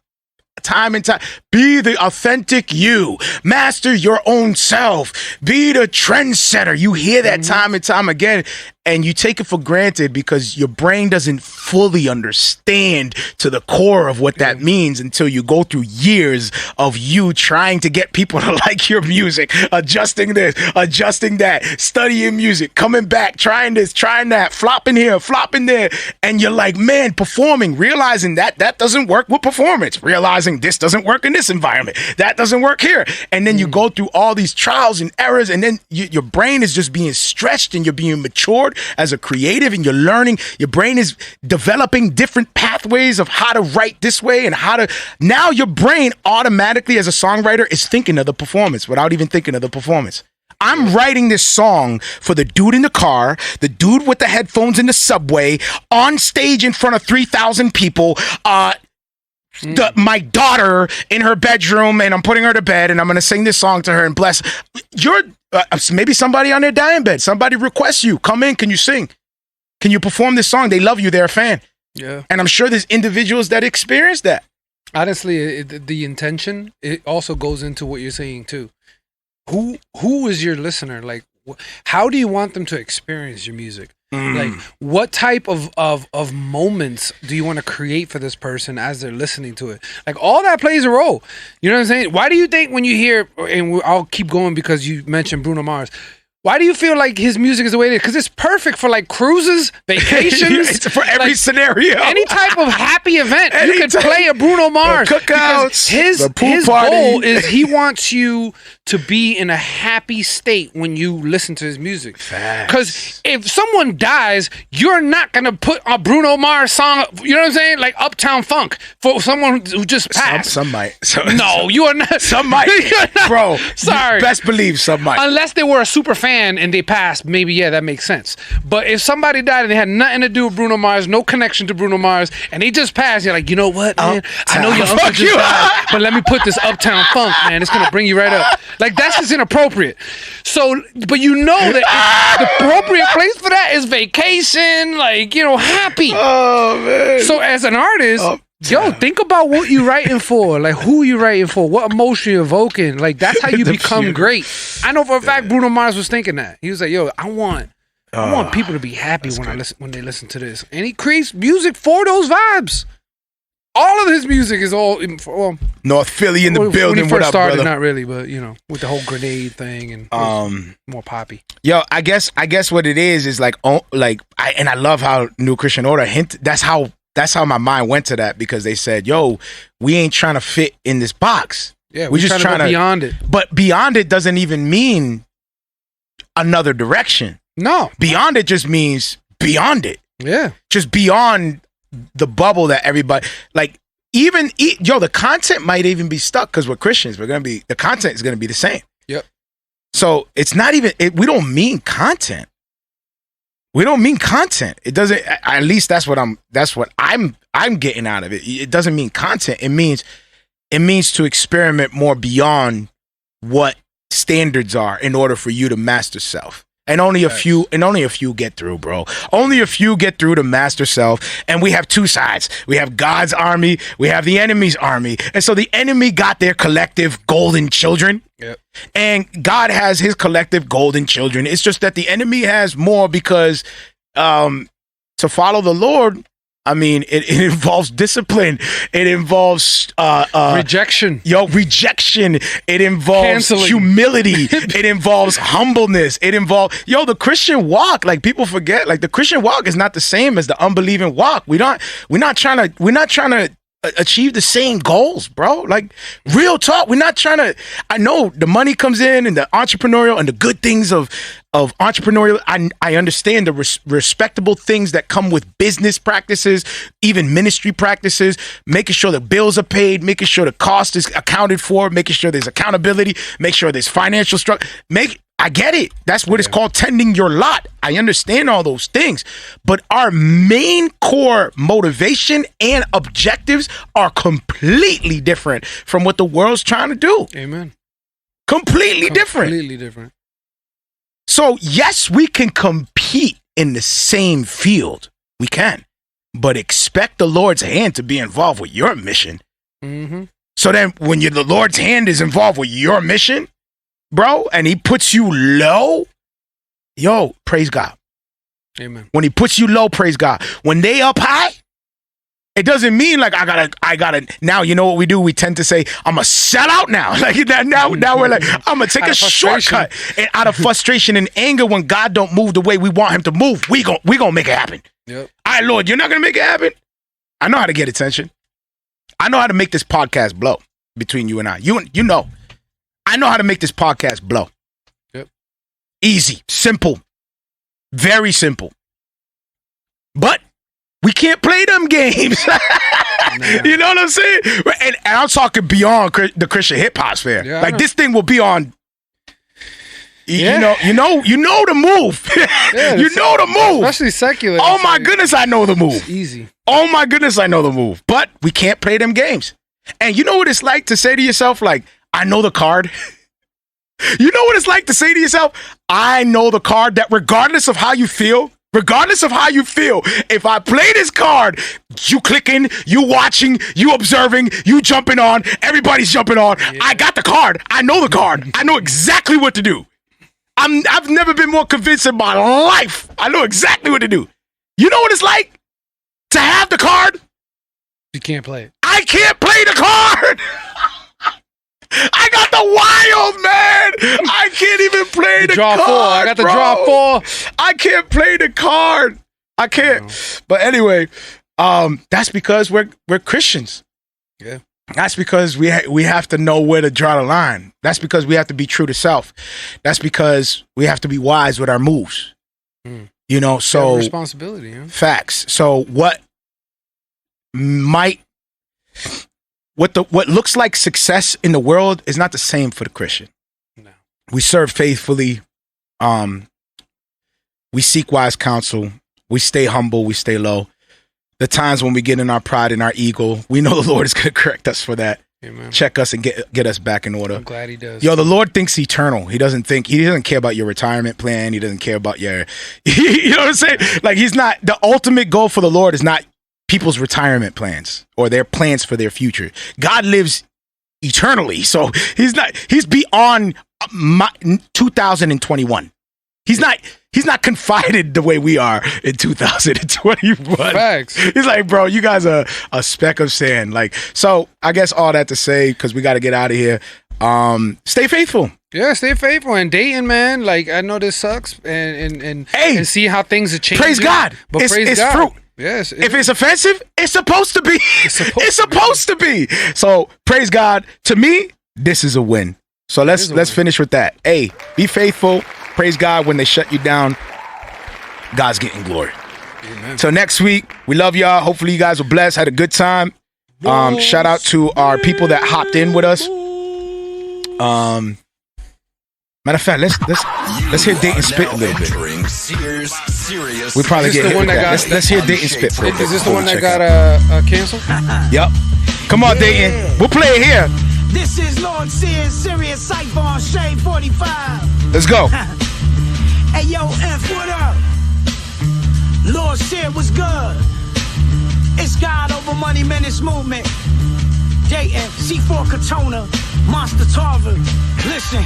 time and time. Be the authentic you. Master your own self. Be the trendsetter. You hear that time and time again. and you take it for granted because your brain doesn't fully understand to the core of what that means until you go through years of you trying to get people to like your music, adjusting this, adjusting that, studying music, coming back, trying this, trying that, flopping here, flopping there. And you're like, man, performing, realizing that doesn't work with performance, realizing this doesn't work in this environment, that doesn't work here. And then you go through all these trials and errors, and then your brain is just being stretched and you're being matured as a creative, and you're learning. Your brain is developing different pathways of how to write this way and how to. Now your brain automatically, as a songwriter, is thinking of the performance without even thinking of the performance. I'm writing this song for the dude in the car, the dude with the headphones in the subway, on stage in front of 3,000 people, my daughter in her bedroom, and I'm putting her to bed, and I'm going to sing this song to her and bless. Maybe somebody on their dying bed, somebody requests you, come in, can you sing? Can you perform this song? They love you, they're a fan. Yeah. And I'm sure there's individuals that experience that. Honestly, the intention, it also goes into what you're saying too. Who is your listener? Like, how do you want them to experience your music? Like, what type of moments do you want to create for this person as they're listening to it? Like, all that plays a role. You know what I'm saying? Why do you think when you hear, and I'll keep going because you mentioned Bruno Mars, why do you feel like his music is the way it is? Because it's perfect for like cruises, vacations. It's for every scenario. Any type of happy event. You could play a Bruno Mars. Cookouts, his party. goal is he wants you to be in a happy state when you listen to his music. Because if someone dies, you're not going to put a Bruno Mars song, you know what I'm saying? Like Uptown Funk for someone who just passed. Some might. No, you are not. Some might. Bro, sorry. Best believe some might. Unless they were a super fan and they passed, maybe, yeah, that makes sense. But if somebody died and they had nothing to do with Bruno Mars, no connection to Bruno Mars, and they just passed, you're like, you know what, man? I know your uncle just died, but let me put this Uptown Funk, man. It's going to bring you right up. Like, that's just inappropriate. So, but you know that the appropriate place for that is vacation, like, you know, happy. Oh, man. So as an artist, yo, think about what you're writing for, like who you writing for, what emotion you're evoking. Like, that's how you become great. I know for a fact Bruno Mars was thinking that. He was like, yo, I want people to be happy when they listen to this. And he creates music for those vibes. All of his music is all North Philly in the building. When he first started, brother? Not really, but you know, with the whole grenade thing and more poppy. Yo, I guess what it is like I love how New Christian Order hint. That's how my mind went to that, because they said, yo, we ain't trying to fit in this box. Yeah, we're just trying to go beyond it. But beyond it doesn't even mean another direction. No. Beyond it just means beyond it. Yeah. Just beyond the bubble that everybody, like, the content might even be stuck, because we're Christians. The content is going to be the same. Yep. So it's not even, we don't mean content. We don't mean content. It doesn't, at least that's what I'm getting out of it. It doesn't mean content. It means to experiment more beyond what standards are in order for you to master self. And only a few get through, bro. Only a few get through to master self. And we have two sides. We have God's army. We have the enemy's army. And so the enemy got their collective golden children. Yep. And God has his collective golden children. It's just that the enemy has more, because to follow the Lord, I mean, it involves discipline. It involves rejection. Rejection. It involves humility. It involves humbleness. It involves the Christian walk. Like, people forget, like, the Christian walk is not the same as the unbelieving walk. We're not trying to achieve the same goals, bro. Like, real talk. We're not trying to. I know the money comes in and the entrepreneurial and the good things of entrepreneurial. I understand the respectable things that come with business practices, even ministry practices, making sure the bills are paid, making sure the cost is accounted for, making sure there's accountability, make sure there's financial structure. I get it. That's what it's called, tending your lot. I understand all those things. But our main core motivation and objectives are completely different from what the world's trying to do. Amen. Completely different. Completely different. So, yes, we can compete in the same field. We can. But expect the Lord's hand to be involved with your mission. Mm-hmm. So then when the Lord's hand is involved with your mission, bro, and he puts you low, praise God. Amen. When he puts you low, praise God. When they up high, it doesn't mean like I gotta. Now you know what we do. We tend to say I'm a sell out now. Like now we're like I'm gonna take a shortcut. And out of frustration and anger, when God don't move the way we want Him to move, we gonna make it happen. Yep. All right, Lord, you're not gonna make it happen. I know how to get attention. I know how to make this podcast blow between you and I. You know, I know how to make this podcast blow. Yep. Easy, simple, very simple. But we can't play them games. You know what I'm saying? And I'm talking beyond the Christian hip hop sphere. Yeah, like this thing will be on. Yeah. You know the move. Yeah, you know the move. Especially secular. Oh my goodness, I know the move. It's easy. Oh my goodness, I know the move. But we can't play them games. And you know what it's like to say to yourself, like, I know the card. You know what it's like to say to yourself, I know the card, that regardless of how you feel, if I play this card, you clicking, you watching, you observing, you jumping on, everybody's jumping on. Yeah. I got the card. I know the card. I know exactly what to do. I've never been more convinced in my life. I know exactly what to do. You know what it's like to have the card? You can't play it. I can't play the card. I got the wild, man. I can't even play the draw card. 4. I got the draw 4. I can't play the card. I can't. No. But anyway, that's because we're Christians. Yeah. That's because we have to know where to draw the line. That's because we have to be true to self. That's because we have to be wise with our moves. You know, so responsibility. Yeah. Facts. So what looks like success in the world is not the same for the Christian. No. We serve faithfully. We seek wise counsel. We stay humble. We stay low. The times when we get in our pride and our ego, we know the Lord is going to correct us for that. Amen. Check us and get us back in order. I'm glad He does. Yo, the Lord thinks eternal. He doesn't care about your retirement plan. He doesn't care about your, you know what I'm saying? Like the ultimate goal for the Lord is not people's retirement plans or their plans for their future. God lives eternally. So he's beyond 2021. He's not confided the way we are in 2021. Facts. He's like, bro, you guys are a speck of sand. Like, so I guess all that to say, because we got to get out of here. Stay faithful. Yeah, stay faithful. And dating, man, like, I know this sucks and see how things are changing. Praise God. But it's God. Fruit. Yes. If it's offensive, it's supposed to be. It's supposed to be. So praise God. To me, this is a win. So let's finish with that. Hey, be faithful. Praise God. When they shut you down, God's getting glory. Amen. So next week, we love y'all. Hopefully you guys were blessed, had a good time. Shout out to our people that hopped in with us. Matter of fact, let's hear Datin spit a little bit. We probably get hit with that. Let's hear Datin spit for a bit. Is this the one that got canceled? Yep. Come on, Datin. We'll play it here. This is Lord Sears, Serious Cypher on Shade 45. Let's go. Hey, yo, F, what up? Lord Sears was good. It's God over Money Menace Movement. Datin, C4 Katona, Monster Tarver. Listen.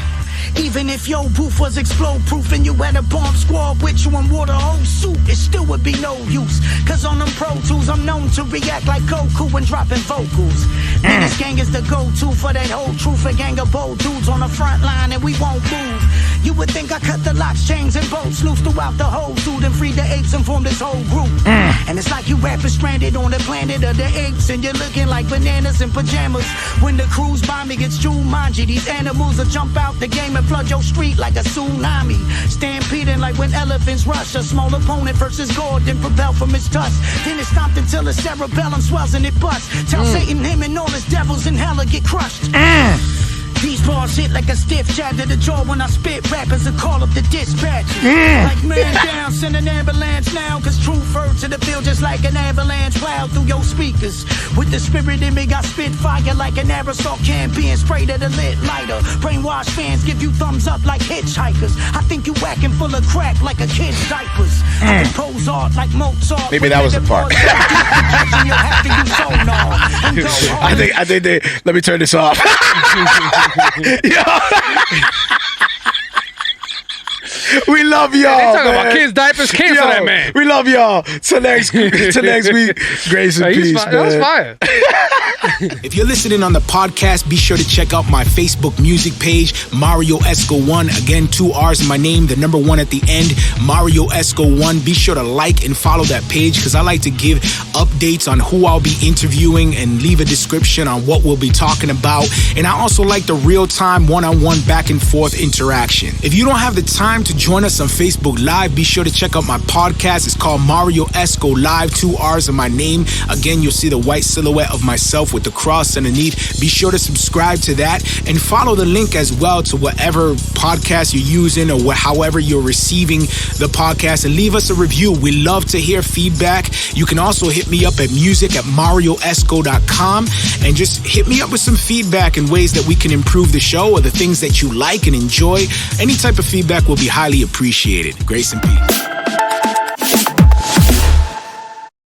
Even if your booth was explode proof and you had a bomb squad with you and water whole soup, it still would be no use. Cause on them Pro Tools, I'm known to react like Goku when dropping vocals. And this gang is the go-to for that whole truth. A gang of bold dudes on the front line and we won't move. You would think I cut the locks, chains, and bolts loose throughout the whole dude and freed the apes and formed this whole group. And it's like you rappers stranded on the planet of the apes and you're looking like bananas in pajamas. When the cruise by me gets Jumanji, these animals will jump out the game and flood your street like a tsunami. Stampeding like when elephants rush. A small opponent versus God, then propel from his tusk. Then it stopped until the cerebellum swells and it busts. Tell Satan him and all his devils in hell get crushed. These bars hit like a stiff jab to the jaw when I spit rappers and call up the dispatch. Like man down, send an ambulance now. Cause truth heard to the field just like an avalanche plowed through your speakers. With the spirit in me, got spit fire like an aerosol can being sprayed at a lit lighter. Brainwashed fans give you thumbs up like hitchhikers. I think you whacking full of crack like a kid's diapers. I compose art like Mozart. Maybe that was the part. I think they, let me turn this off. We love y'all. They talking about kids' diapers. Cancel that man. We love y'all. Till next week. Grace and peace, man. That was fire. If you're listening on the podcast, be sure to check out my Facebook music page, Marrio Esco 1. Again, 2 R's in my name, the number 1 at the end, Marrio Esco 1. Be sure to like and follow that page because I like to give updates on who I'll be interviewing and leave a description on what we'll be talking about. And I also like the real-time one-on-one back and forth interaction. If you don't have the time to join us on Facebook Live, be sure to check out my podcast. It's called Marrio Esco Live, 2 R's in my name. Again, you'll see the white silhouette of myself with the cross underneath. Be sure to subscribe to that and follow the link as well to whatever podcast you're using or however you're receiving the podcast, and leave us a review. We love to hear feedback. You can also hit me up at music@marrioesco.com and just hit me up with some feedback and ways that we can improve the show or the things that you like and enjoy. Any type of feedback will be highly appreciated. Grace and peace.